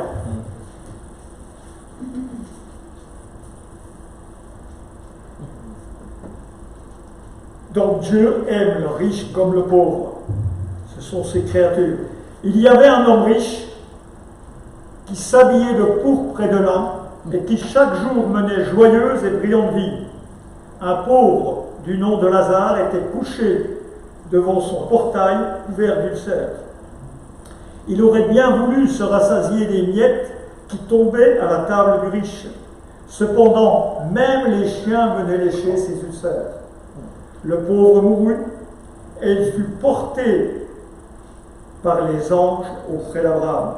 Donc Dieu aime le riche comme le pauvre. Ce sont ses créatures. Il y avait un homme riche qui s'habillait de pourpre et de lin et qui chaque jour menait joyeuse et brillante vie. Un pauvre du nom de Lazare était couché devant son portail couvert d'ulcères. Il aurait bien voulu se rassasier des miettes qui tombaient à la table du riche. Cependant, même les chiens venaient lécher ses ulcères. Le pauvre mourut et il fut porté par les anges auprès d'Abraham.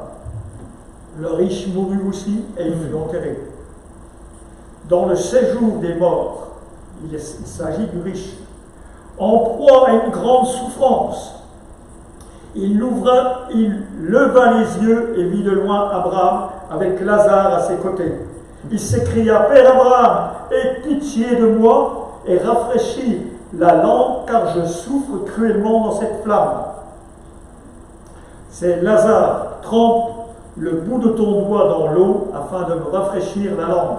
Le riche mourut aussi et il fut enterré. Dans le séjour des morts, il s'agit du riche, en proie à une grande souffrance, il leva les yeux et vit de loin Abraham avec Lazare à ses côtés. Il s'écria: Père Abraham, aie pitié de moi et rafraîchis la lampe, car je souffre cruellement dans cette flamme. C'est Lazare, trempe le bout de ton doigt dans l'eau afin de me rafraîchir la langue.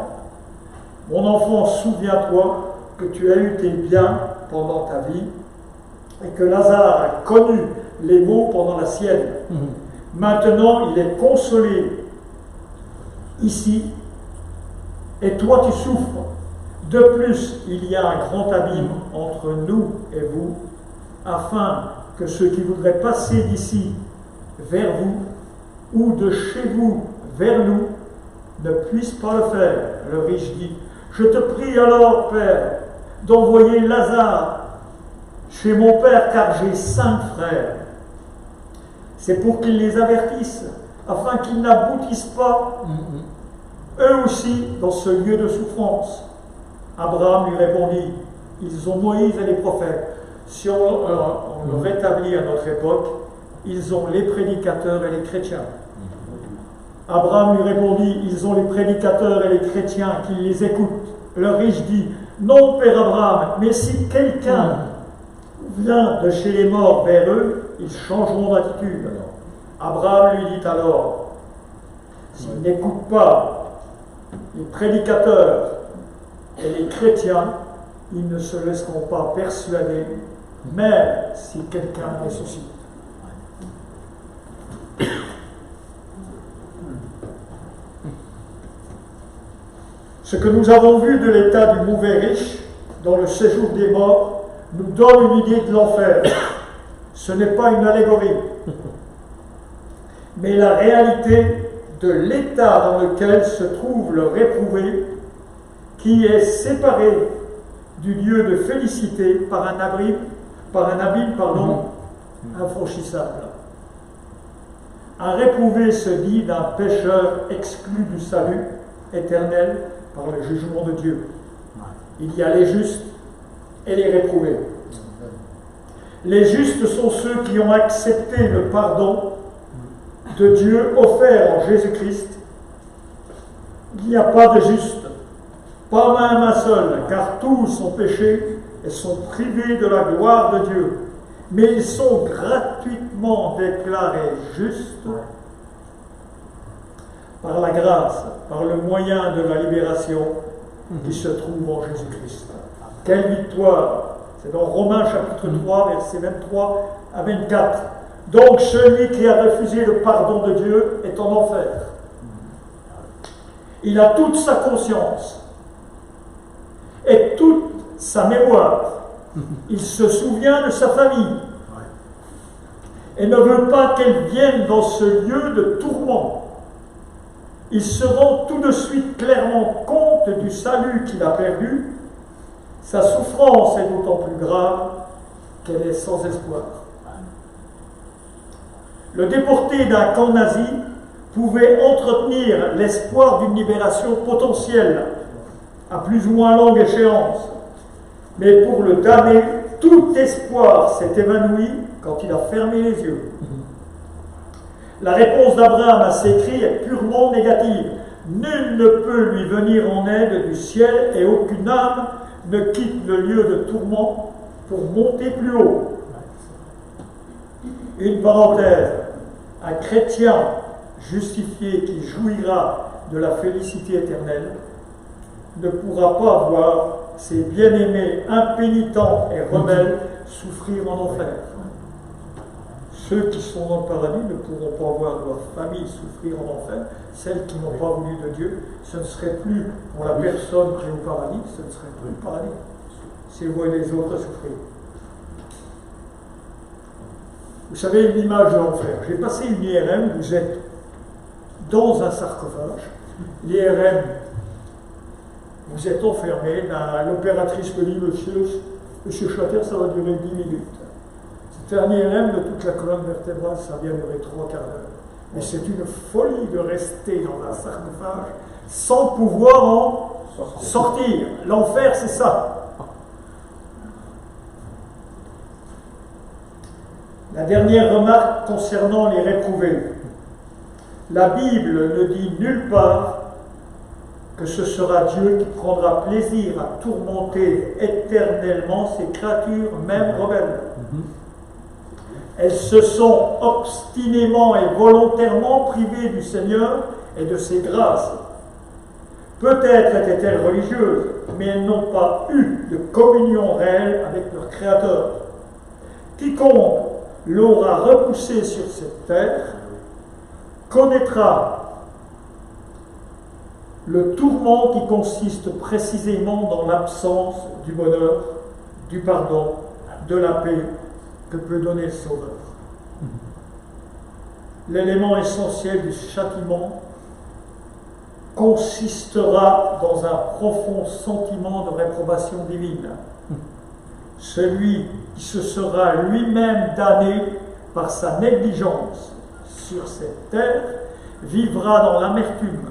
Mon enfant, souviens-toi que tu as eu tes biens pendant ta vie et que Lazare a connu les maux pendant la sienne. Maintenant, il est consolé ici et toi tu souffres. De plus, il y a un grand abîme entre nous et vous, afin que ceux qui voudraient passer d'ici vers vous ou de chez vous vers nous ne puissent pas le faire. Le riche dit: je te prie alors, Père, d'envoyer Lazare chez mon père, car j'ai 5 frères. C'est pour qu'ils les avertissent, afin qu'ils n'aboutissent pas eux aussi dans ce lieu de souffrance. Abraham lui répondit, ils ont Moïse et les prophètes. Si on le rétablit à notre époque, ils ont les prédicateurs et les chrétiens. Abraham lui répondit, ils ont les prédicateurs et les chrétiens qui les écoutent. Le riche dit, non, Père Abraham, mais si quelqu'un vient de chez les morts vers eux, ils changeront d'attitude. Abraham lui dit alors, s'ils n'écoutent pas les prédicateurs et les chrétiens, ils ne se laisseront pas persuader, même si quelqu'un ressuscite. Ce que nous avons vu de l'état du mauvais riche dans le séjour des morts nous donne une idée de l'enfer. Ce n'est pas une allégorie, mais la réalité de l'état dans lequel se trouve le réprouvé, qui est séparé du lieu de félicité par un abîme infranchissable. Un réprouvé se dit d'un pécheur exclu du salut éternel par le jugement de Dieu. Il y a les justes et les réprouvés. Les justes sont ceux qui ont accepté le pardon de Dieu offert en Jésus-Christ. Il n'y a pas de juste, pas même un seul, car tous ont péché et sont privés de la gloire de Dieu. Mais ils sont gratuitement déclarés justes par la grâce, par le moyen de la libération qui se trouve en Jésus-Christ. Quelle victoire! C'est dans Romains chapitre 3, versets 23 à 24. Donc celui qui a refusé le pardon de Dieu est en enfer. Il a toute sa conscience et toute sa mémoire. Il se souvient de sa famille et ne veut pas qu'elle vienne dans ce lieu de tourment. Il se rend tout de suite clairement compte du salut qu'il a perdu. Sa souffrance est d'autant plus grave qu'elle est sans espoir. Le déporté d'un camp nazi pouvait entretenir l'espoir d'une libération potentielle à plus ou moins longue échéance. Mais pour le damné, tout espoir s'est évanoui quand il a fermé les yeux. La réponse d'Abraham à ces cris est purement négative. Nul ne peut lui venir en aide du ciel et aucune âme ne quitte le lieu de tourment pour monter plus haut. Une parenthèse, un chrétien justifié qui jouira de la félicité éternelle ne pourra pas voir ses bien-aimés impénitents et rebelles souffrir en enfer. Ceux qui sont dans le paradis ne pourront pas voir leur famille souffrir en enfer. Celles qui n'ont pas voulu de Dieu, ce ne serait plus pour la personne qui est au paradis, ce ne serait plus le paradis. Si vous voyez les autres souffrir. Vous savez, une image de l'enfer. J'ai passé une IRM, vous êtes dans un sarcophage. L'IRM, vous êtes enfermé. L'opératrice me dit, Monsieur Schlatter, ça va durer 10 minutes. C'était un IRM de toute la colonne vertébrale, ça vient durer 3 quarts d'heure. Mais c'est une folie de rester dans un sarcophage sans pouvoir en sortir. L'enfer, c'est ça. La dernière remarque concernant les réprouvés. La Bible ne dit nulle part que ce sera Dieu qui prendra plaisir à tourmenter éternellement ses créatures, même rebelles. Elles se sont obstinément et volontairement privées du Seigneur et de ses grâces. Peut-être étaient-elles religieuses, mais elles n'ont pas eu de communion réelle avec leur Créateur. Quiconque l'aura repoussé sur cette terre connaîtra le tourment qui consiste précisément dans l'absence du bonheur, du pardon, de la paix que peut donner le Sauveur. L'élément essentiel du châtiment consistera dans un profond sentiment de réprobation divine. Celui qui se sera lui-même damné par sa négligence sur cette terre vivra dans l'amertume,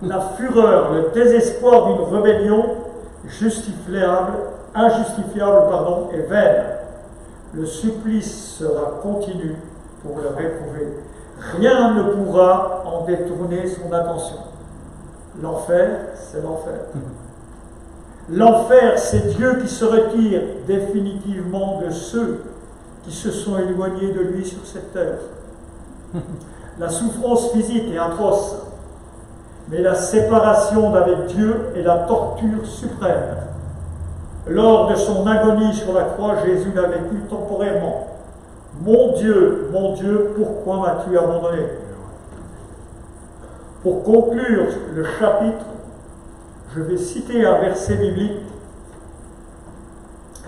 la fureur, le désespoir d'une rébellion injustifiable et vaine. Le supplice sera continu pour le réprouver. Rien ne pourra en détourner son attention. L'enfer, c'est l'enfer. L'enfer, c'est Dieu qui se retire définitivement de ceux qui se sont éloignés de lui sur cette terre. La souffrance physique est atroce, mais la séparation d'avec Dieu est la torture suprême. Lors de son agonie sur la croix, Jésus l'a vécu temporairement. Mon Dieu, pourquoi m'as-tu abandonné? Pour conclure le chapitre, je vais citer un verset biblique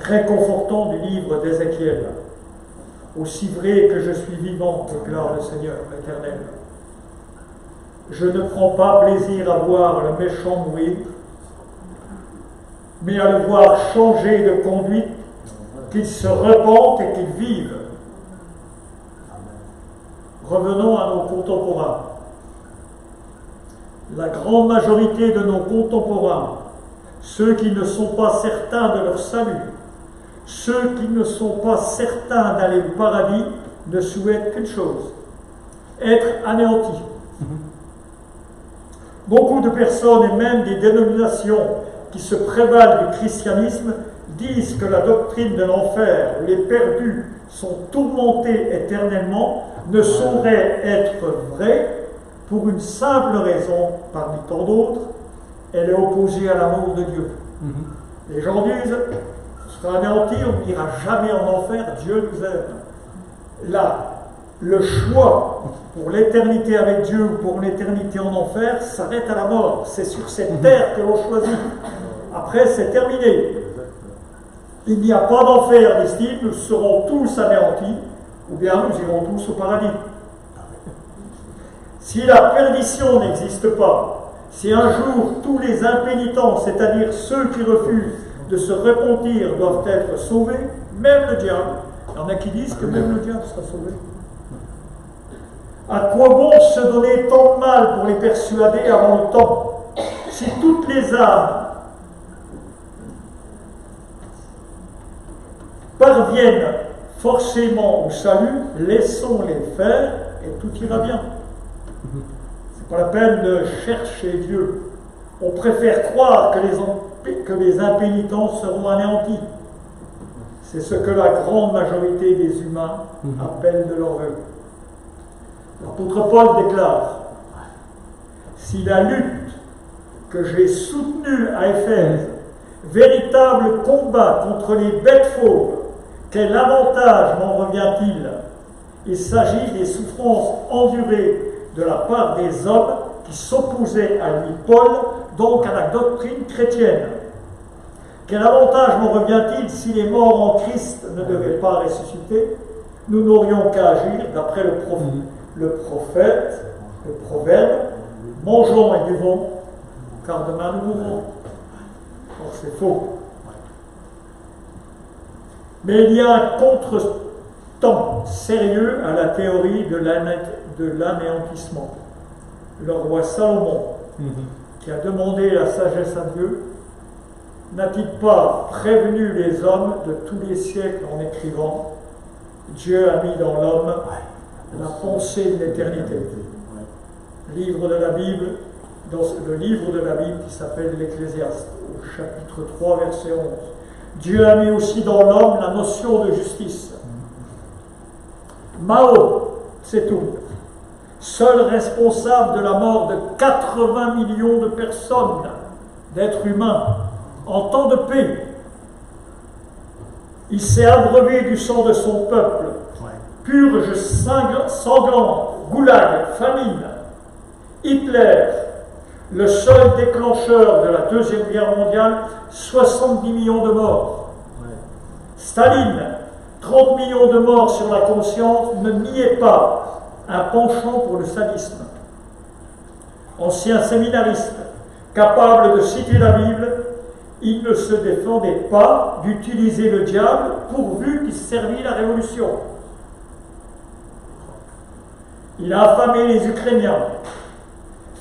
réconfortant du livre d'Ézéchiel. Aussi vrai que je suis vivant, déclare le Seigneur l'Éternel. Je ne prends pas plaisir à voir le méchant mourir, mais à le voir changer de conduite, qu'il se repente et qu'il vive. Revenons à nos contemporains. La grande majorité de nos contemporains, ceux qui ne sont pas certains de leur salut, ceux qui ne sont pas certains d'aller au paradis, ne souhaitent qu'une chose, être anéantis. Beaucoup de personnes et même des dénominations qui se prévalent du christianisme disent que la doctrine de l'enfer, où les perdus sont tourmentés éternellement, ne saurait être vraie pour une simple raison, parmi tant d'autres, elle est opposée à l'amour de Dieu. Les gens disent, on sera anéanti, on n'ira jamais en enfer, Dieu nous aime. Là, le choix pour l'éternité avec Dieu ou pour l'éternité en enfer s'arrête à la mort. C'est sur cette terre que l'on choisit. Après, c'est terminé. Il n'y a pas d'enfer, disent-ils, nous serons tous anéantis, ou bien nous irons tous au paradis. Si la perdition n'existe pas, si un jour tous les impénitents, c'est-à-dire ceux qui refusent de se repentir, doivent être sauvés, même le diable, il y en a qui disent que même le diable sera sauvé. À quoi bon se donner tant de mal pour les persuader avant le temps? Si toutes les âmes parviennent forcément au salut, laissons-les faire et tout ira bien. C'est pas la peine de chercher Dieu. On préfère croire que les impénitents seront anéantis. C'est ce que la grande majorité des humains appellent de leur vœu. L'apôtre Paul déclare: si la lutte que j'ai soutenue à Éphèse, véritable combat contre les bêtes fauves, quel avantage m'en revient-il? Il s'agit des souffrances endurées de la part des hommes qui s'opposaient à lui, Paul, donc à la doctrine chrétienne. Quel avantage m'en revient-il si les morts en Christ ne devaient pas ressusciter? Nous n'aurions qu'à agir d'après le prophète, le proverbe: mangeons et buvons, car demain nous mourrons. Or, c'est faux. Mais il y a un contretemps sérieux à la théorie de l'anéantissement. Le roi Salomon, qui a demandé la sagesse à Dieu, n'a-t-il pas prévenu les hommes de tous les siècles en écrivant: Dieu a mis dans l'homme la pensée de l'éternité. Livre de la Bible, dans le livre de la Bible qui s'appelle l'Ecclésiaste, au chapitre 3, verset 11. Dieu a mis aussi dans l'homme la notion de justice. Mao Tse-tung, seul responsable de la mort de 80 millions de personnes, d'êtres humains, en temps de paix, il s'est abreuvé du sang de son peuple. Purge sanglante, goulag, famine. Hitler, le seul déclencheur de la Deuxième Guerre mondiale, 70 millions de morts. Staline, 30 millions de morts sur la conscience, ne niait pas un penchant pour le sadisme. Ancien séminariste, capable de citer la Bible, il ne se défendait pas d'utiliser le diable pourvu qu'il servît la révolution. Il a affamé les Ukrainiens,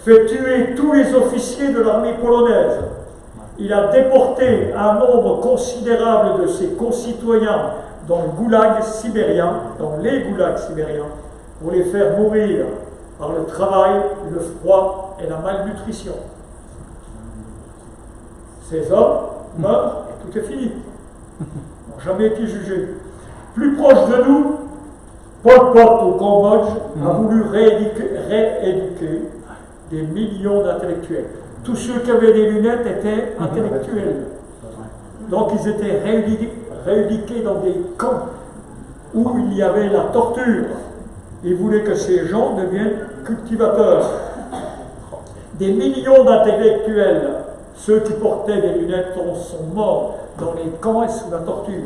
fait tuer tous les officiers de l'armée polonaise. Il a déporté un nombre considérable de ses concitoyens dans les goulags sibériens, pour les faire mourir par le travail, le froid et la malnutrition. Ces hommes meurent et tout est fini. Ils n'ont jamais été jugés. Plus proche de nous, Pol Pot au Cambodge a voulu rééduquer des millions d'intellectuels. Tous ceux qui avaient des lunettes étaient intellectuels. Donc ils étaient rééduqués dans des camps où il y avait la torture. Il voulait que ces gens deviennent cultivateurs. Des millions d'intellectuels, ceux qui portaient des lunettes, sont morts dans les camps et sous la torture.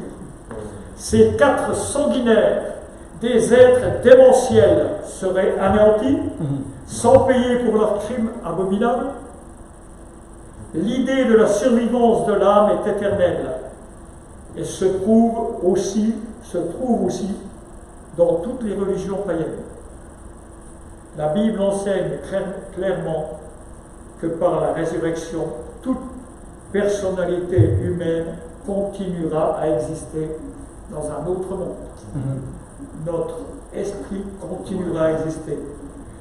Ces 4 sanguinaires, des êtres démentiels, seraient anéantis, sans payer pour leurs crimes abominables. L'idée de la survivance de l'âme est éternelle et se trouve aussi dans toutes les religions païennes. La Bible enseigne clairement que par la résurrection, toute personnalité humaine continuera à exister dans un autre monde. Notre esprit continuera à exister.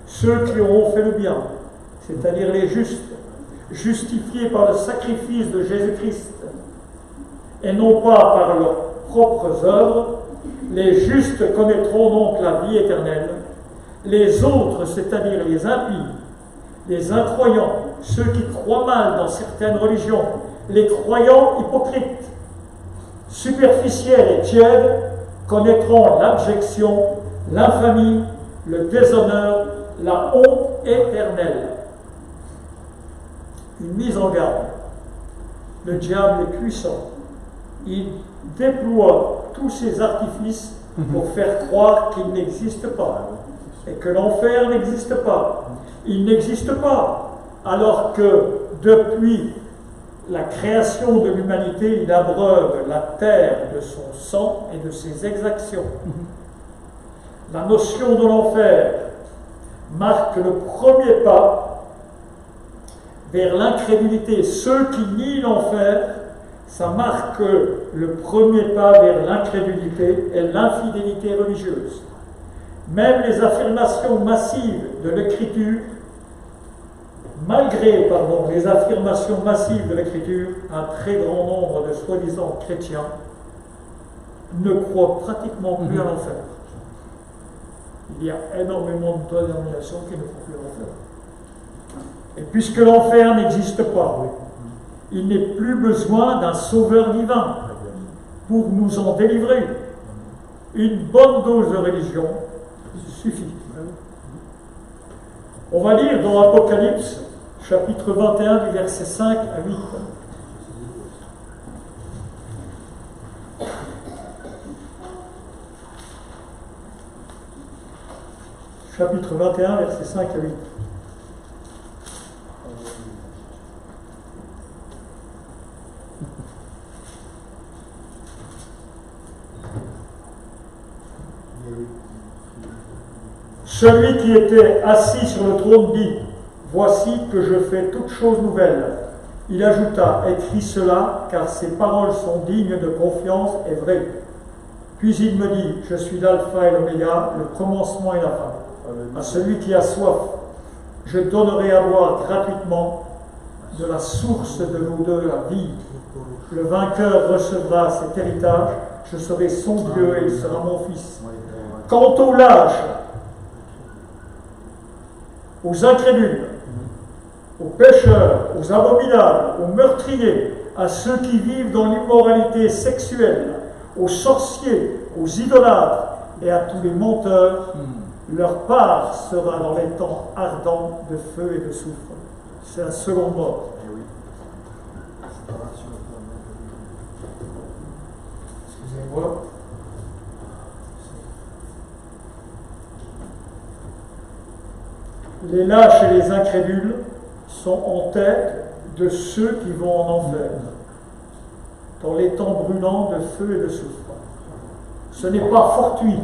Ceux qui auront fait le bien, c'est-à-dire les justes, justifiés par le sacrifice de Jésus-Christ, et non pas par leurs propres œuvres, les justes connaîtront donc la vie éternelle. Les autres, c'est-à-dire les impies, les incroyants, ceux qui croient mal dans certaines religions, les croyants hypocrites, superficiels et tièdes, connaîtront l'abjection, l'infamie, le déshonneur, la honte éternelle. Une mise en garde. Le diable est puissant. Il déploie tous ses artifices pour faire croire qu'il n'existe pas et que l'enfer n'existe pas. Il n'existe pas, alors que depuis la création de l'humanité, il abreuve la terre de son sang et de ses exactions. La notion de l'enfer marque le premier pas vers l'incrédulité. Ceux qui nient l'enfer, ça marque le premier pas vers l'incrédulité et l'infidélité religieuse. Même les affirmations massives de l'Écriture, malgré les affirmations massives de l'Écriture, un très grand nombre de soi-disant chrétiens ne croient pratiquement plus à l'enfer. Il y a énormément de dénominations qui ne croient plus à l'enfer. Et puisque l'enfer n'existe pas, il n'est plus besoin d'un sauveur divin pour nous en délivrer. Une bonne dose de religion suffit. On va lire dans Apocalypse, chapitre 21, du verset 5 à 8. Chapitre 21, verset 5 à 8. Celui qui était assis sur le trône dit : voici que je fais toutes choses nouvelles. Il ajouta : écris cela, car ces paroles sont dignes de confiance et vraies. Puis il me dit : je suis l'alpha et l'oméga, le commencement et la fin. À celui qui a soif, je donnerai à boire gratuitement de la source de l'eau de la vie. Le vainqueur recevra cet héritage, je serai son Dieu et il sera mon fils. Quant aux lâches, aux incrédules, aux pécheurs, aux abominables, aux meurtriers, à ceux qui vivent dans l'immoralité sexuelle, aux sorciers, aux idolâtres et à tous les menteurs, leur part sera dans les temps ardents de feu et de soufre. C'est la seconde mort. Excusez-moi. Les lâches et les incrédules sont en tête de ceux qui vont en enfer, dans les temps brûlants de feu et de soufre. Ce n'est pas fortuit.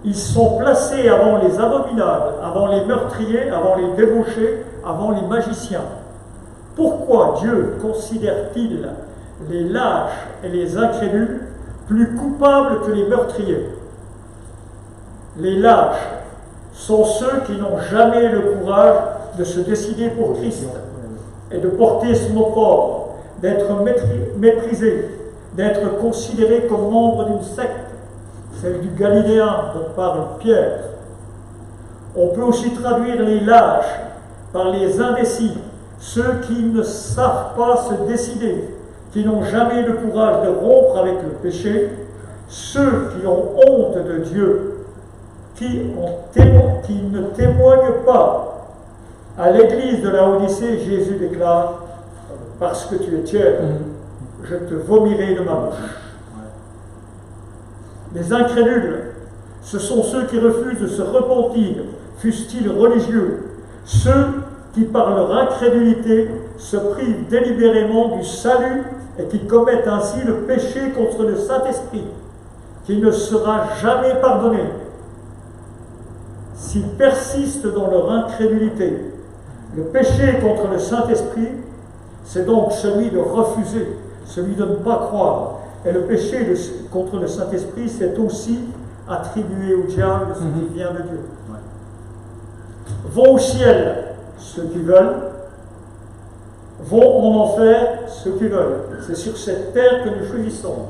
Ils sont placés avant les abominables, avant les meurtriers, avant les débauchés, avant les magiciens. Pourquoi Dieu considère-t-il les lâches et les incrédules plus coupables que les meurtriers? Les lâches sont ceux qui n'ont jamais le courage de se décider pour Christ et de porter son opprobre, d'être méprisés, d'être considérés comme membres d'une secte, celle du Galiléen dont parle Pierre. On peut aussi traduire les lâches par les indécis, ceux qui ne savent pas se décider, qui n'ont jamais le courage de rompre avec le péché, ceux qui ont honte de Dieu, qui ne témoignent pas. À l'église de la Odyssée, Jésus déclare « Parce que tu es tiède, je te vomirai de ma bouche ». Les incrédules, ce sont ceux qui refusent de se repentir, fussent-ils religieux, ceux qui par leur incrédulité se privent délibérément du salut et qui commettent ainsi le péché contre le Saint-Esprit, qui ne sera jamais pardonné. S'ils persistent dans leur incrédulité, le péché contre le Saint-Esprit, c'est donc celui de refuser, celui de ne pas croire. Et le péché contre le Saint-Esprit, c'est aussi attribué au diable ce qui vient de Dieu. Vont au ciel ceux qui veulent, vont en enfer ceux qui veulent. C'est sur cette terre que nous choisissons.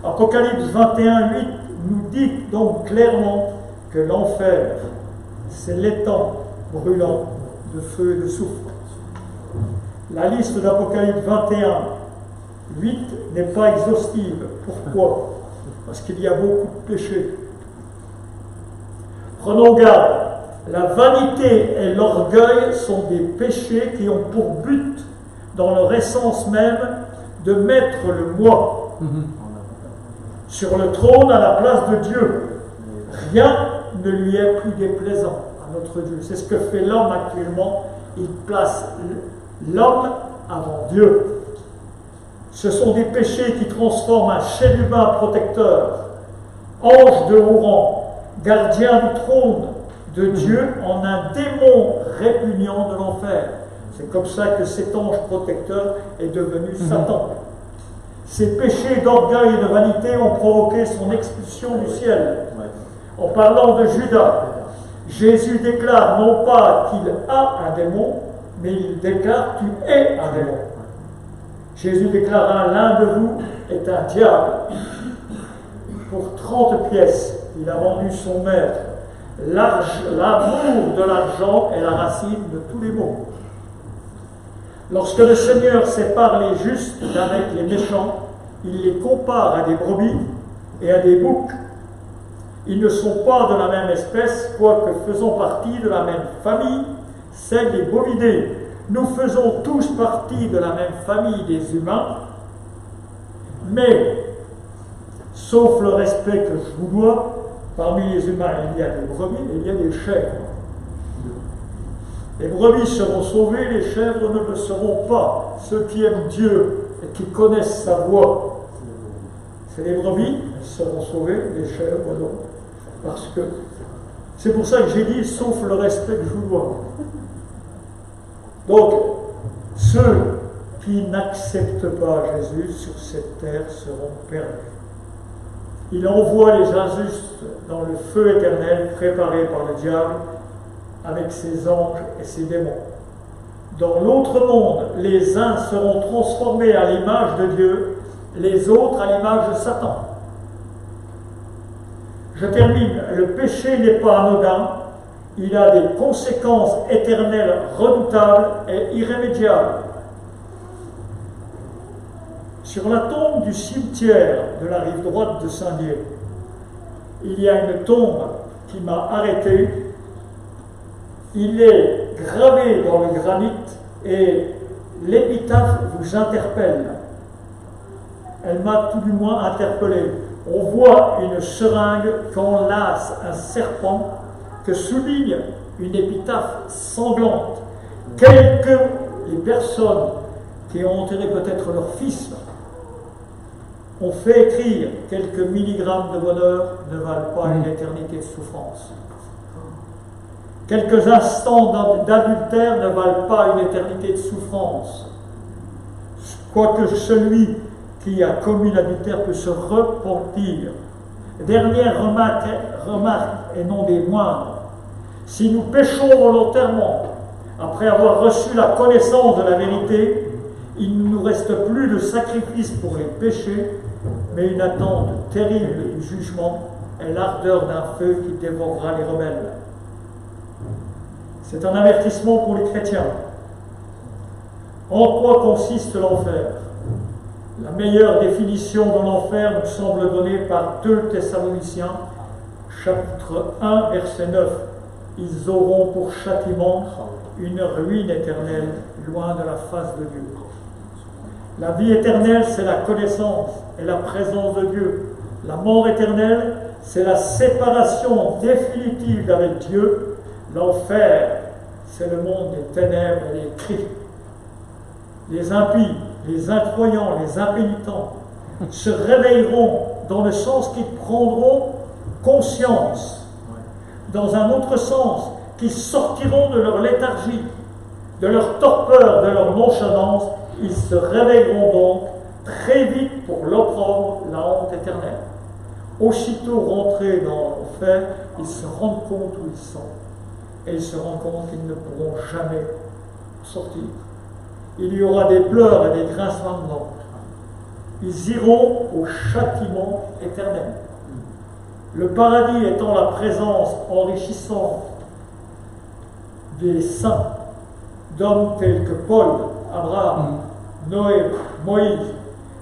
Apocalypse 21:8 nous dit donc clairement que l'enfer, c'est l'étang brûlant de feu et de soufre. La liste d'Apocalypse 21:8 n'est pas exhaustive. Pourquoi? Parce qu'il y a beaucoup de péchés. Prenons garde. La vanité et l'orgueil sont des péchés qui ont pour but, dans leur essence même, de mettre le moi sur le trône à la place de Dieu. Rien ne lui est plus déplaisant à notre Dieu. C'est ce que fait l'homme actuellement. Il place l'homme avant Dieu. Ce sont des péchés qui transforment un chérubin protecteur, ange de haut rang, gardien du trône de Dieu, en un démon répugnant de l'enfer. C'est comme ça que cet ange protecteur est devenu Satan. Ces péchés d'orgueil et de vanité ont provoqué son expulsion du ciel. En parlant de Judas, Jésus déclare non pas qu'il a un démon, mais il déclare « tu es un démon ». Jésus déclara « l'un de vous est un diable ». Pour 30 pièces, il a vendu son maître. L'amour de l'argent est la racine de tous les maux. Lorsque le Seigneur sépare les justes d'avec les méchants, il les compare à des brebis et à des boucs. Ils ne sont pas de la même espèce, quoique faisant partie de la même famille, celle des bovidés. Nous faisons tous partie de la même famille des humains, mais, sauf le respect que je vous dois, parmi les humains, il y a des brebis et il y a des chèvres. Les brebis seront sauvées, les chèvres ne le seront pas. Ceux qui aiment Dieu et qui connaissent sa voix, c'est les brebis qui seront sauvées, les chèvres non. Parce que c'est pour ça que j'ai dit, sauf le respect que je vous dois. Donc, ceux qui n'acceptent pas Jésus sur cette terre seront perdus. Il envoie les injustes dans le feu éternel préparé par le diable avec ses anges et ses démons. Dans l'autre monde, les uns seront transformés à l'image de Dieu, les autres à l'image de Satan. Je termine. Le péché n'est pas anodin. Il a des conséquences éternelles redoutables et irrémédiables. Sur la tombe du cimetière de la rive droite de Saint-Dié, il y a une tombe qui m'a arrêté. Il est gravé dans le granit et l'épitaphe vous interpelle. Elle m'a tout du moins interpellé. On voit une seringue qu'enlace un serpent que souligne une épitaphe sanglante. Les personnes qui ont enterré peut-être leur fils On fait écrire quelques milligrammes de bonheur ne valent pas une éternité de souffrance. Quelques instants d'adultère ne valent pas une éternité de souffrance. Quoique celui qui a commis l'adultère peut se repentir. Dernière remarque, et non des moindres. Si nous péchons volontairement, après avoir reçu la connaissance de la vérité, il ne nous reste plus de sacrifice pour les péchés, mais une attente terrible du jugement et l'ardeur d'un feu qui dévorera les rebelles. C'est un avertissement pour les chrétiens. En quoi consiste l'enfer? La meilleure définition de l'enfer nous semble donnée par 2 Thessaloniciens, chapitre 1, verset 9. Ils auront pour châtiment une ruine éternelle, loin de la face de Dieu. La vie éternelle, c'est la connaissance et la présence de Dieu. La mort éternelle, c'est la séparation définitive d'avec Dieu. L'enfer, c'est le monde des ténèbres et des cris. Les impies, les incroyants, les impénitents se réveilleront dans le sens qu'ils prendront conscience. Dans un autre sens, qu'ils sortiront de leur léthargie, de leur torpeur, de leur nonchalance. Ils se réveilleront donc très vite pour l'opprobre, la honte éternelle. Aussitôt rentrés dans l'enfer, ils se rendent compte où ils sont. Et ils se rendent compte qu'ils ne pourront jamais sortir. Il y aura des pleurs et des grincements de dents. Ils iront au châtiment éternel. Le paradis étant la présence enrichissante des saints, d'hommes tels que Paul, Abraham, Noé, Moïse,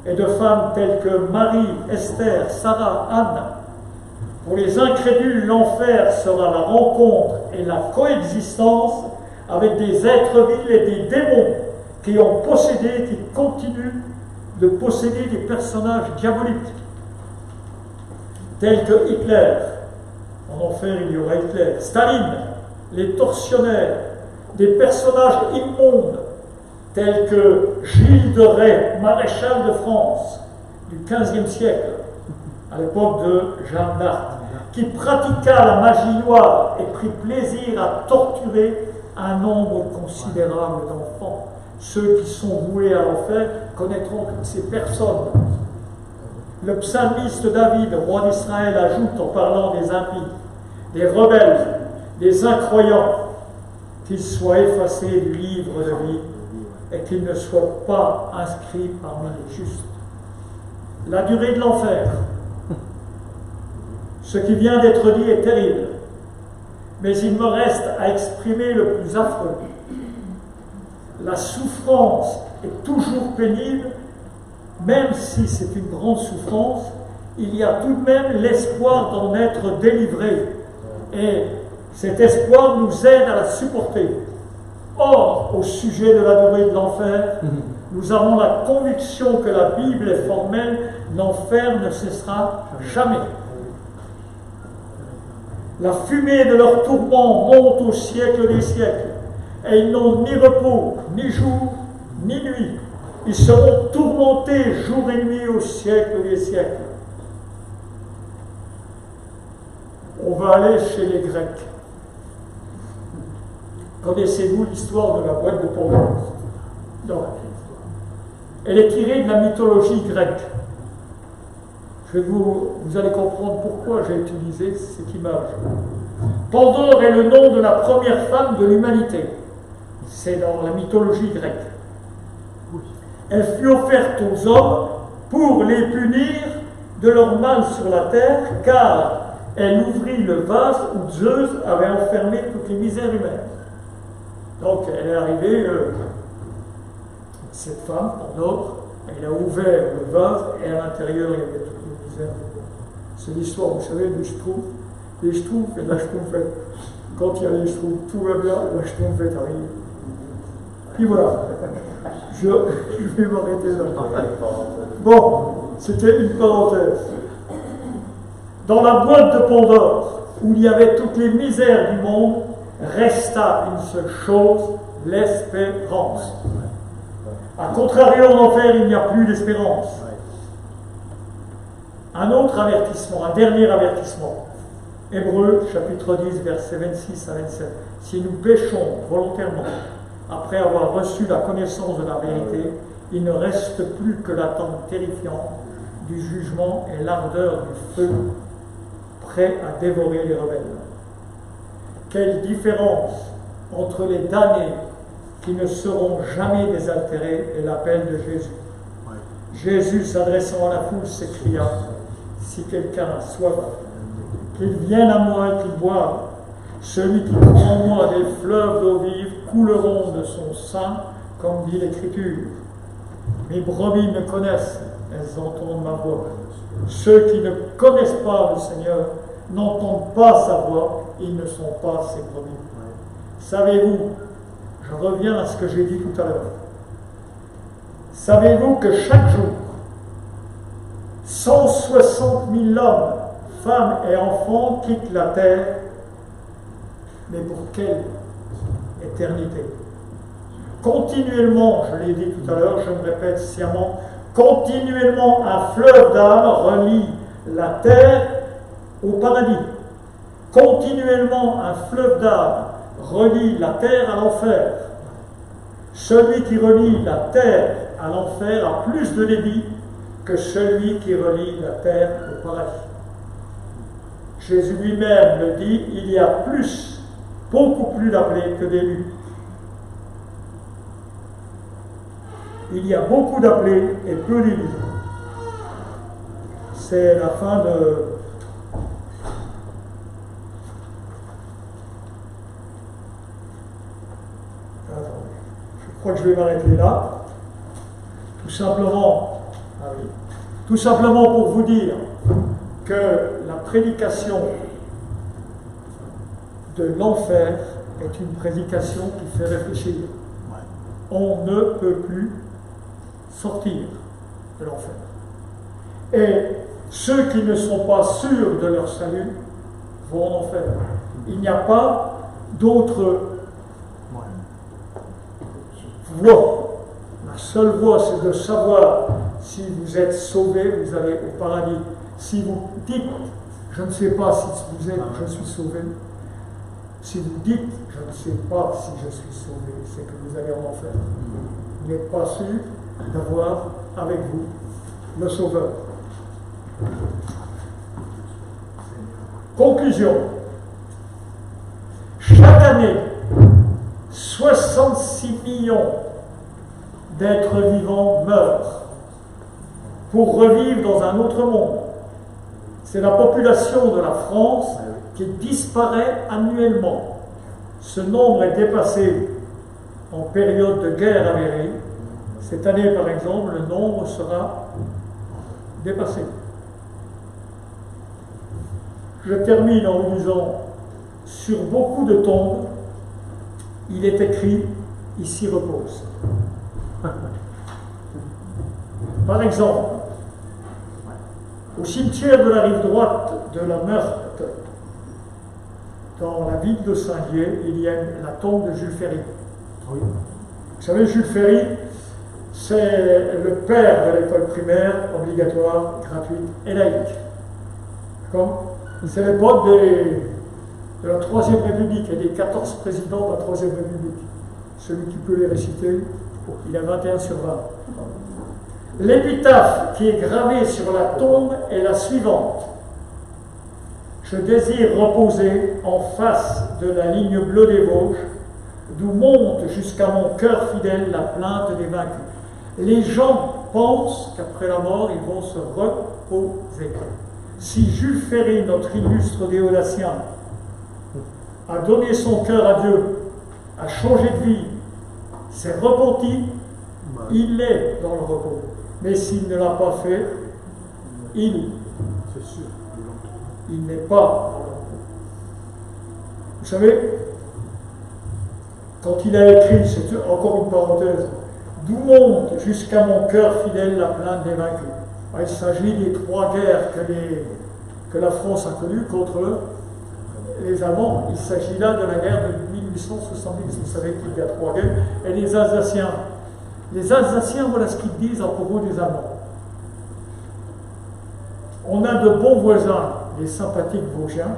et de femmes telles que Marie, Esther, Sarah, Anne. Pour les incrédules, l'enfer sera la rencontre et la coexistence avec des êtres vils et des démons qui ont possédé, qui continuent de posséder des personnages diaboliques, tels que Hitler. En enfer, il y aura Hitler, Staline, les tortionnaires, des personnages immondes, tels que Gilles de Rais, maréchal de France du XVe siècle, à l'époque de Jeanne d'Arc, qui pratiqua la magie noire et prit plaisir à torturer un nombre considérable d'enfants. Ceux qui sont voués à l'enfer connaîtront toutes ces personnes. Le psalmiste David, roi d'Israël, ajoute en parlant des impies, des rebelles, des incroyants, qu'ils soient effacés du livre de vie et qu'ils ne soient pas inscrits parmi les justes. La durée de l'enfer, ce qui vient d'être dit est terrible, mais il me reste à exprimer le plus affreux. La souffrance est toujours pénible, même si c'est une grande souffrance, il y a tout de même l'espoir d'en être délivré. Et cet espoir nous aide à la supporter. Or, au sujet de la durée de l'enfer, nous avons la conviction que la Bible est formelle, l'enfer ne cessera jamais. La fumée de leur tourment monte au siècle des siècles, et ils n'ont ni repos, ni jour, ni nuit. Ils seront tourmentés jour et nuit au siècle des siècles. On va aller chez les Grecs. Connaissez-vous l'histoire de la boîte de Pandore? Non. Elle est tirée de la mythologie grecque. Vous allez comprendre pourquoi j'ai utilisé cette image. Pandore est le nom de la première femme de l'humanité. C'est dans la mythologie grecque. Elle fut offerte aux hommes pour les punir de leur mal sur la terre, car elle ouvrit le vase où Zeus avait enfermé toutes les misères humaines. Donc elle est arrivée, cette femme, Pandore, elle a ouvert le vase et à l'intérieur il y avait toutes les misères. C'est l'histoire, vous savez, des Schtroumpfs. Les Schtroumpfs et la Schtroumpfette. Quand il y a les Schtroumpfs, tout va bien, la Schtroumpfette arrive. Puis voilà, je vais m'arrêter là. Bon, c'était une parenthèse. Dans la boîte de Pandore, où il y avait toutes les misères du monde, resta une seule chose, l'espérance. A contrario, en enfer, il n'y a plus d'espérance. Un autre avertissement, un dernier avertissement. Hébreux, chapitre 10, versets 26 à 27. Si nous péchons volontairement, après avoir reçu la connaissance de la vérité, il ne reste plus que l'attente terrifiante du jugement et l'ardeur du feu, prêt à dévorer les rebelles. Quelle différence entre les damnés qui ne seront jamais désaltérés et l'appel de Jésus. Jésus, s'adressant à la foule, s'écria, si quelqu'un a soif, qu'il vienne à moi et qu'il boive. Celui qui croit en moi, des fleuves d'eau vive couleront de son sein, comme dit l'Écriture. Mes brebis me connaissent, elles entendent ma voix. Ceux qui ne connaissent pas le Seigneur n'entendent pas sa voix, ils ne sont pas ses brebis. Savez-vous, je reviens à ce que j'ai dit tout à l'heure, savez-vous que chaque jour, 160 000 hommes, femmes et enfants quittent la terre, mais pour quelle éternité? Continuellement, je l'ai dit tout à l'heure, je me répète sciemment, continuellement un fleuve d'âme relie la terre au paradis. Continuellement un fleuve d'âme relie la terre à l'enfer. Celui qui relie la terre à l'enfer a plus de débit que celui qui relie la terre au paradis. Jésus lui-même le dit, il y a plus, beaucoup plus d'appelés que d'élus. Il y a beaucoup d'appelés et peu d'élus. C'est la fin de... Je crois que je vais m'arrêter là. Tout simplement pour vous dire que la prédication de l'enfer est une prédication qui fait réfléchir. On ne peut plus sortir de l'enfer. Et ceux qui ne sont pas sûrs de leur salut vont en enfer. Il n'y a pas d'autre voie. La seule voie, c'est de savoir si vous êtes sauvé, vous allez au paradis. Si vous dites, je ne sais pas si vous êtes, je suis sauvé. Si vous dites, je ne sais pas si je suis sauvé, c'est que vous allez en enfer. Vous n'êtes pas sûr d'avoir avec vous le Sauveur. Conclusion. Chaque année, 66 millions d'êtres vivants meurent pour revivre dans un autre monde. C'est la population de la France qui disparaît annuellement. Ce nombre est dépassé en période de guerre avérée. Cette année, par exemple, le nombre sera dépassé. Je termine en vous disant, sur beaucoup de tombes, il est écrit « Ici repose ». Par exemple, au cimetière de la rive droite de la Meurthe, dans la ville de Saint-Dié, il y a la tombe de Jules Ferry. Oui. Vous savez, Jules Ferry, c'est le père de l'école primaire obligatoire, gratuite et laïque. D'accord ? C'est l'époque de la Troisième République et des 14 présidents de la Troisième République. Celui qui peut les réciter, il a 21 sur 20. L'épitaphe qui est gravée sur la tombe est la suivante. Je désire reposer en face de la ligne bleue des Vosges, d'où monte jusqu'à mon cœur fidèle la plainte des vaincus. Les gens pensent qu'après la mort, ils vont se reposer. Si Jules Ferry, notre illustre déodacien, a donné son cœur à Dieu, a changé de vie, s'est repenti, il est dans le repos. Mais s'il ne l'a pas fait, il n'est pas dans le repos. Vous savez, quand il a écrit, c'est encore une parenthèse, d'où monte jusqu'à mon cœur fidèle la plainte des vaincus. Il s'agit des 3 guerres que la France a connues contre les Allemands. Il s'agit là de la guerre de 1870. Vous savez qu'il y a 3 guerres. Et les Alsaciens. Les Alsaciens, voilà ce qu'ils disent à propos des Allemands. On a de bons voisins, les sympathiques Vosgiens,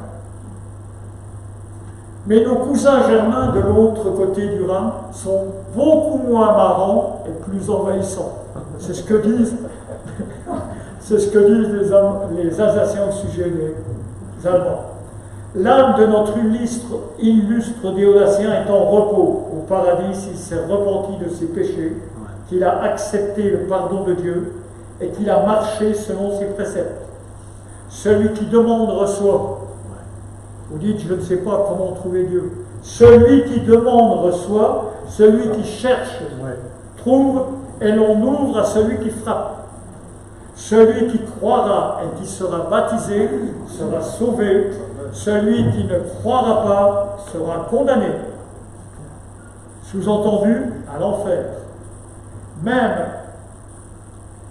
mais nos cousins germains de l'autre côté du Rhin sont beaucoup moins marrants et plus envahissants. C'est ce que disent, les Alsaciens au sujet des Allemands. L'âme de notre illustre Déodacien est en repos au paradis s'il s'est repenti de ses péchés, qu'il a accepté le pardon de Dieu et qu'il a marché selon ses préceptes. Celui qui demande reçoit. Vous dites, je ne sais pas comment trouver Dieu. Celui qui demande reçoit, celui qui cherche trouve, et l'on ouvre à celui qui frappe. Celui qui croira et qui sera baptisé sera sauvé. Celui qui ne croira pas sera condamné. Sous-entendu, à l'enfer. Même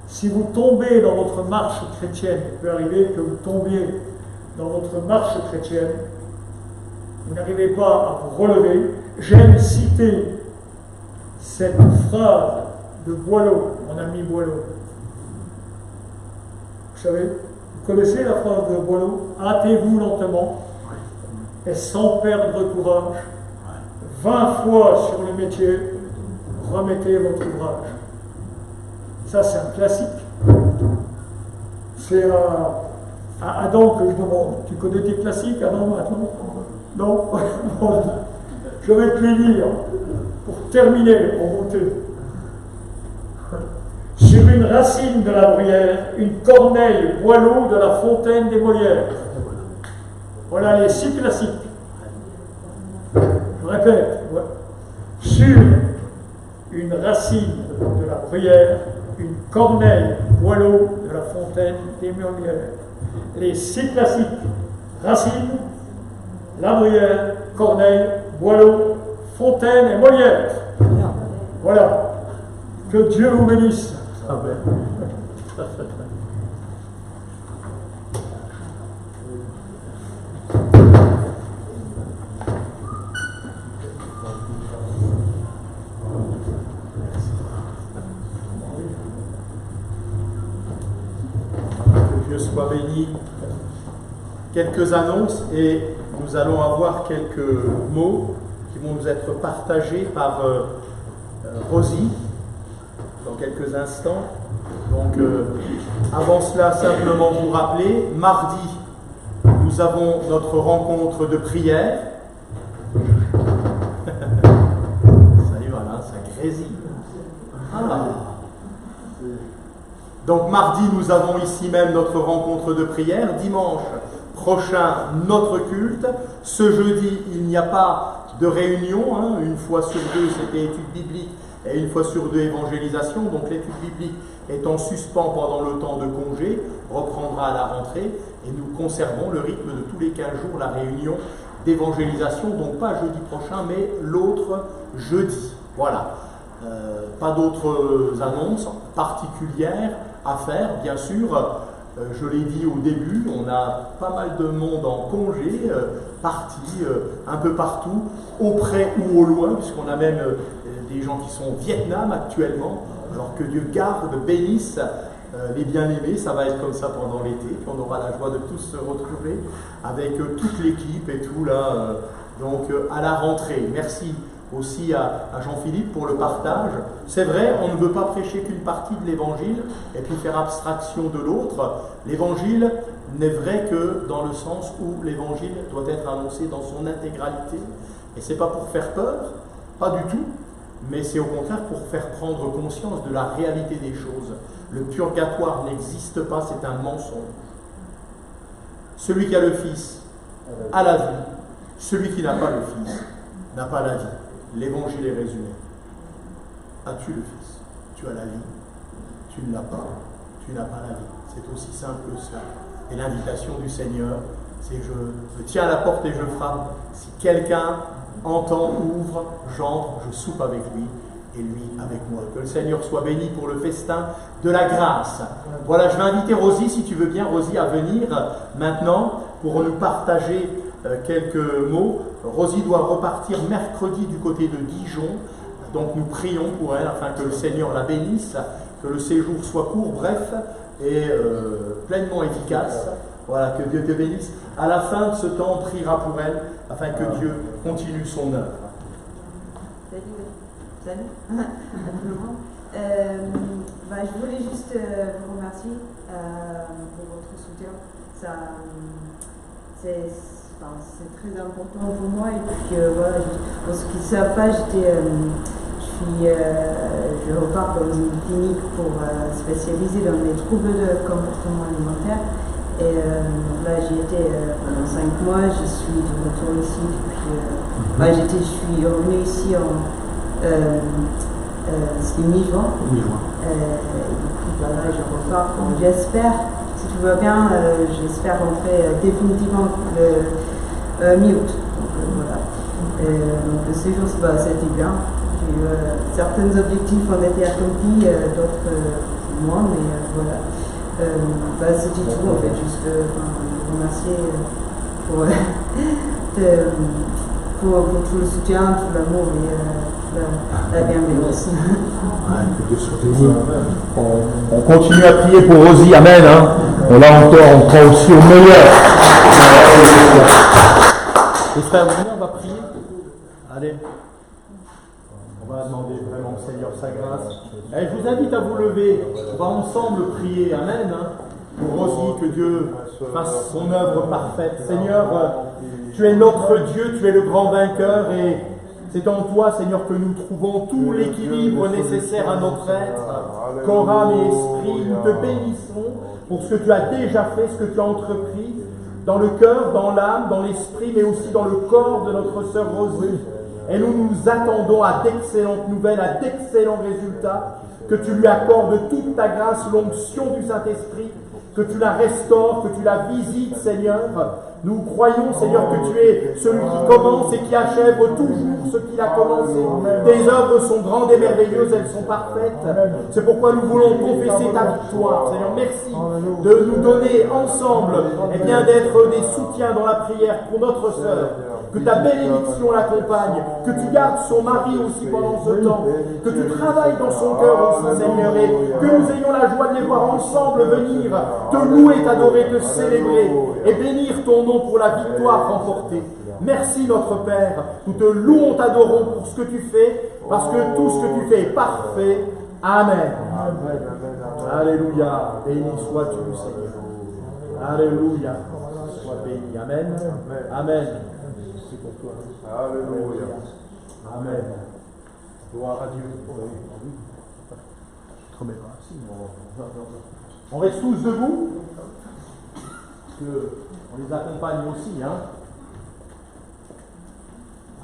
si vous tombez dans votre marche chrétienne, il peut arriver que vous tombiez dans votre marche chrétienne, vous n'arrivez pas à vous relever. J'aime citer cette phrase de Boileau, mon ami Boileau. Vous savez, vous connaissez la phrase de Boileau? Hâtez-vous lentement et sans perdre courage. 20 fois sur le métier, remettez votre ouvrage. Ça, c'est un classique. C'est à Adam que je demande. Tu connais tes classiques, Adam, maintenant? Non? Bon, je vais te les lire pour terminer, pour monter. Sur une racine de la bruyère, une corneille Boileau de la fontaine des Molières. Voilà les 6 classiques. Je répète. Ouais. Sur une racine de la bruyère, une corneille Boileau de la fontaine des Molières. Les 6 classiques. Racine, la bruyère, corneille, Boileau, fontaine et Molière. Voilà. Que Dieu vous bénisse. Amen. Que Dieu soit béni. Quelques annonces et nous allons avoir quelques mots qui vont nous être partagés par Rosie dans quelques instants. Donc, avant cela, simplement vous rappeler, mardi, nous avons notre rencontre de prière. Salut, voilà, ça grésille. Ah. Donc, mardi, nous avons ici même notre rencontre de prière. Dimanche prochain, notre culte. Ce jeudi, il n'y a pas de réunion. Hein. Une fois sur 2, c'était étude biblique. Et une fois sur 2, évangélisation. Donc l'étude biblique est en suspens pendant le temps de congé, reprendra à la rentrée, et nous conservons le rythme de tous les 15 jours, la réunion d'évangélisation, donc pas jeudi prochain, mais l'autre jeudi. Voilà. Pas d'autres annonces particulières à faire, bien sûr. Je l'ai dit au début, on a pas mal de monde en congé, parti un peu partout, au près ou au loin, puisqu'on a même des gens qui sont au Vietnam actuellement, alors que Dieu garde, bénisse les bien-aimés. Ça va être comme ça pendant l'été, puis on aura la joie de tous se retrouver avec toute l'équipe et tout là, donc à la rentrée. Merci aussi à Jean-Philippe pour le partage. C'est vrai, on ne veut pas prêcher qu'une partie de l'évangile et puis faire abstraction de l'autre. L'évangile n'est vrai que dans le sens où l'évangile doit être annoncé dans son intégralité. Et c'est pas pour faire peur, pas du tout, mais c'est au contraire pour faire prendre conscience de la réalité des choses. Le purgatoire n'existe pas, c'est un mensonge. Celui qui a le Fils a la vie, celui qui n'a pas le Fils n'a pas la vie. L'évangile est résumé. As-tu le Fils? Tu as la vie. Tu ne l'as pas, tu n'as pas la vie. C'est aussi simple que ça. Et l'invitation du Seigneur, c'est je tiens à la porte et je frappe. Si quelqu'un entend, ouvre, j'entre, je soupe avec lui et lui avec moi. Que le Seigneur soit béni pour le festin de la grâce. Voilà, je vais inviter Rosie, si tu veux bien, Rosie, à venir maintenant pour nous partager quelques mots. Rosie doit repartir mercredi du côté de Dijon, donc nous prions pour elle afin que le Seigneur la bénisse, que le séjour soit court. Bref, et pleinement efficace. Voilà, que Dieu te bénisse. À la fin de ce temps, on priera pour elle, afin que Dieu continue son œuvre. Salut à tout le monde. Je voulais juste vous remercier pour votre soutien. C'est très important pour moi. Et puis voilà, pour ceux qui ne savent pas, je repars dans une clinique pour spécialiser dans les troubles de comportement alimentaire. Et là, j'y étais pendant 5 mois. Je suis de retour ici depuis. Je suis revenue ici c'était mi-juin. Du coup, voilà, je repars. J'espère, si tout va bien, j'espère rentrer définitivement le mi-août. Voilà. Donc le séjour, c'était bien. Certains objectifs ont été accomplis, d'autres moins, mais voilà. C'était tout, en fait, juste vous remercier pour tout le soutien, tout l'amour et la bienveillance. On continue à prier pour Rosie, amen. Hein. Là encore, on croit aussi au meilleur. Les frères, venez, on va prier. Allez. On va demander vraiment au Seigneur sa grâce. Je vous invite à vous lever. On va ensemble prier, amen. Pour Rosie, que Dieu fasse son œuvre parfaite. Seigneur, tu es notre Dieu, tu es le grand vainqueur et c'est en toi, Seigneur, que nous trouvons tout l'équilibre nécessaire à notre être, corps, âme et esprit. Nous te bénissons pour ce que tu as déjà fait, ce que tu as entrepris, dans le cœur, dans l'âme, dans l'esprit, mais aussi dans le corps de notre sœur Rosie. Et nous nous attendons à d'excellentes nouvelles, à d'excellents résultats, que tu lui accordes toute ta grâce, l'onction du Saint-Esprit, que tu la restaures, que tu la visites, Seigneur. Nous croyons, Seigneur, que tu es celui qui commence et qui achève toujours ce qu'il a commencé. Tes œuvres sont grandes et merveilleuses, elles sont parfaites. C'est pourquoi nous voulons confesser ta victoire. Seigneur, merci de nous donner ensemble, d'être des soutiens dans la prière pour notre sœur. Que ta bénédiction l'accompagne, que tu gardes son mari aussi pendant ce temps, que tu travailles dans son cœur aussi, Seigneur, et que nous ayons la joie de les voir ensemble venir te louer, t'adorer, te célébrer et bénir ton nom pour la victoire remportée. Merci notre Père, nous te louons, t'adorons pour ce que tu fais, parce que tout ce que tu fais est parfait. Amen. Alléluia. Béni sois-tu, Seigneur. Alléluia. Sois béni. Amen. Amen. C'est pour toi. Alléluia. Amen. Gloire à Dieu. On reste tous debout. Parce qu'on les accompagne aussi.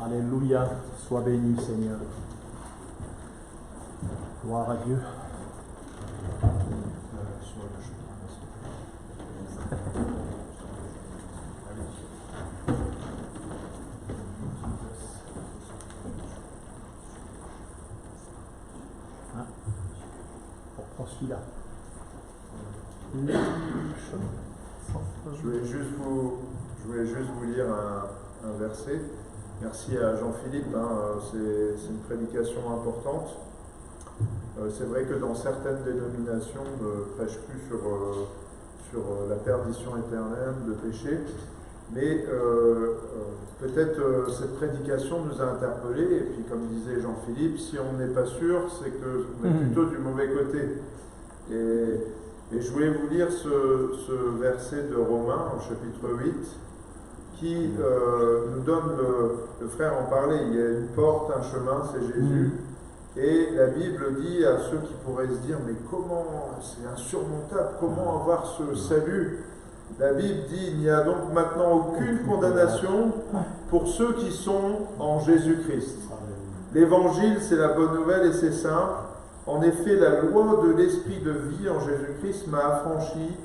Alléluia. Sois béni, Seigneur. Gloire à Dieu. Celui-là. Je voulais juste vous lire un verset. Merci à Jean-Philippe, c'est une prédication importante. C'est vrai que dans certaines dénominations, on ne prêche plus sur la perdition éternelle, le péché, mais peut-être cette prédication nous a interpellés, et puis comme disait Jean-Philippe, si on n'est pas sûr, c'est qu'on est plutôt du mauvais côté. Et je voulais vous lire ce verset de Romains, au chapitre 8, qui nous donne, le frère en parlait, il y a une porte, un chemin, c'est Jésus. Et la Bible dit à ceux qui pourraient se dire, mais comment, c'est insurmontable, comment avoir ce salut? La Bible dit, il n'y a donc maintenant aucune condamnation pour ceux qui sont en Jésus-Christ. L'évangile, c'est la bonne nouvelle et c'est simple. En effet, la loi de l'esprit de vie en Jésus-Christ m'a affranchi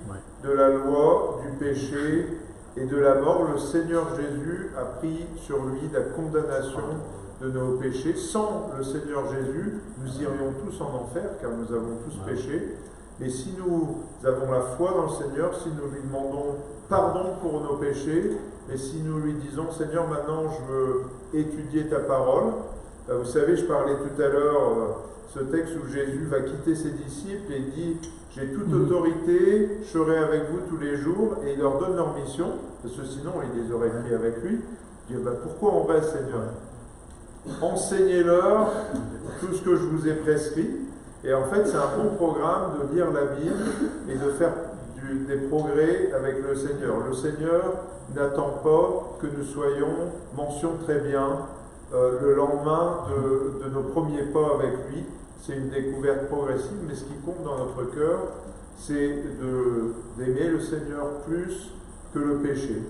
de la loi, du péché et de la mort. Le Seigneur Jésus a pris sur lui la condamnation de nos péchés. Sans le Seigneur Jésus, nous irions tous en enfer, car nous avons tous péché. Mais si nous avons la foi dans le Seigneur, si nous lui demandons pardon pour nos péchés, et si nous lui disons, Seigneur, maintenant je veux étudier ta parole, Vous savez, je parlais tout à l'heure, ce texte où Jésus va quitter ses disciples et dit « J'ai toute autorité, je serai avec vous tous les jours » et il leur donne leur mission, parce que sinon il les aurait pris avec lui. Il dit « Pourquoi on reste, Seigneur ? Enseignez-leur tout ce que je vous ai prescrit. » Et en fait, c'est un bon programme de lire la Bible et de faire des progrès avec le Seigneur. Le Seigneur n'attend pas que nous soyons, mention très bien, le lendemain de nos premiers pas avec lui. C'est une découverte progressive, mais ce qui compte dans notre cœur, c'est d'aimer le Seigneur plus que le péché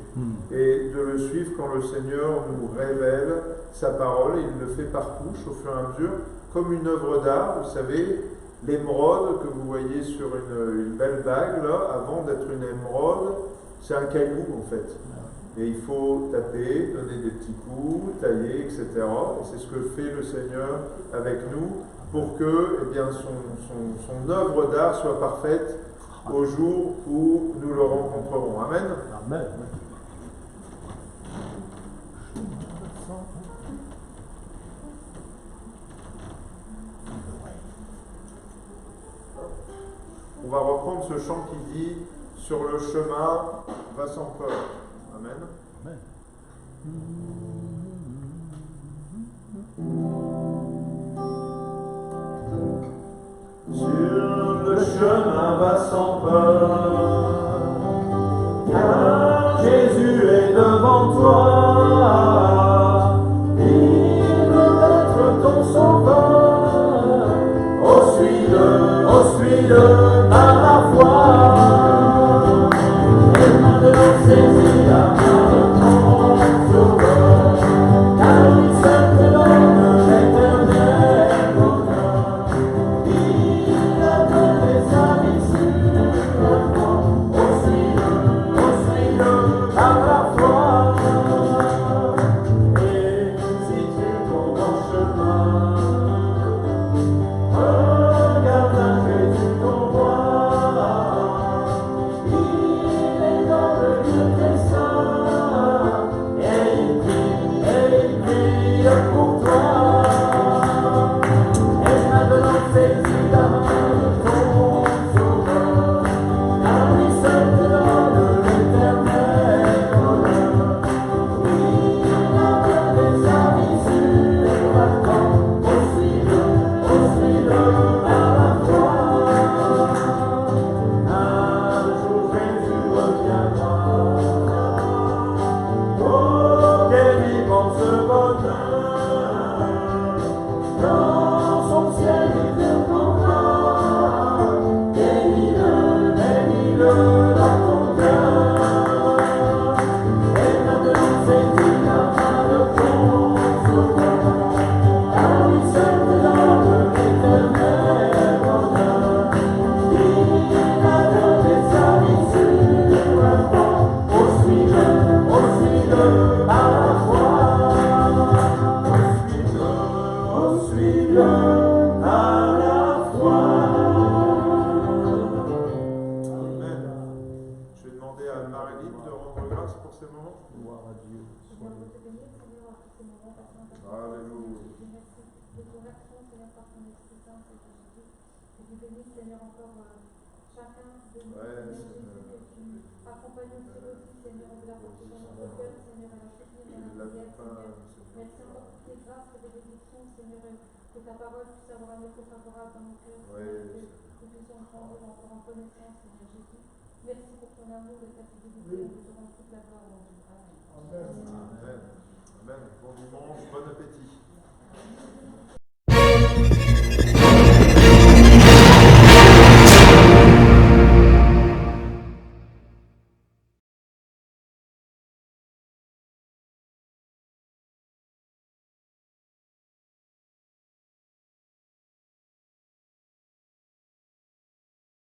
et de le suivre quand le Seigneur nous révèle sa parole. Il le fait par couches au fur et à mesure, comme une œuvre d'art. Vous savez, l'émeraude que vous voyez sur une belle bague, là, avant d'être une émeraude, c'est un caillou en fait. Et il faut taper, donner des petits coups, tailler, etc. Et c'est ce que fait le Seigneur avec nous pour que eh bien, son œuvre d'art soit parfaite au jour où nous le rencontrerons. Amen. Amen. On va reprendre ce chant qui dit « Sur le chemin, va sans peur ». Amen. Amen. Sur le chemin va sans peur, car Jésus est devant toi. Il veut être ton sauveur. Oh, suis-le par la foi. Et maintenant saisis la main de ton sauveur, car lui seul te donne l'éternel bonheur. Il a donné sa vie sur la croix. Oh, suis-le par la foi. Et si tu tombes en chemin, regarde à Jésus ton roi. Il est dans le lieu des saints, et il prie pour toi. Et maintenant saisis la main de ton sauveur, car lui seul te donne l'éternel bonheur. Il a donné sa vie sur la croix. Oh, suis-le par la foi. Un jour Jésus reviendra. Oh, quel immense bonheur! Dans son ciel il te prendra. Bénis-le dans ton cœur. Et maintenant saisis la main de ton sauveur, car lui seul te donne l'éternel bonheur. Il a donné sa vie sur la croix. Oh, suis-le par la foi. Oh, suis-le par la foi. Amen. Je vais demander à Marilyn de rendre grâce pour ces moments. Gloire à Dieu. Seigneur, je te bénis, Seigneur, pour ces moments passés en ta présence. Alléluia. Je te remercie de ton action, Seigneur, par ton Esprit Saint, Seigneur Jésus. Et je bénis, Seigneur, encore chacun de nous, Ouais, Seigneur Seigneur. Jésus, que tu accompagnes aussi aussi, Seigneur, on veut la porter dans notre cœur, Seigneur, et la soutenir dans la prière, Seigneur. Merci encore pour tes grâces et tes bénédictions, Seigneur, et que ta parole puisse avoir un écho favorable dans nos cœurs, Seigneur, Ouais. que nous puissions prendre encore en connaissance, Seigneur Jésus. Merci pour ton amour et ta fidélité, et nous te rendons toute la gloire, mon Dieu. Amen. Amen. Amen. Bon dimanche, bon appétit.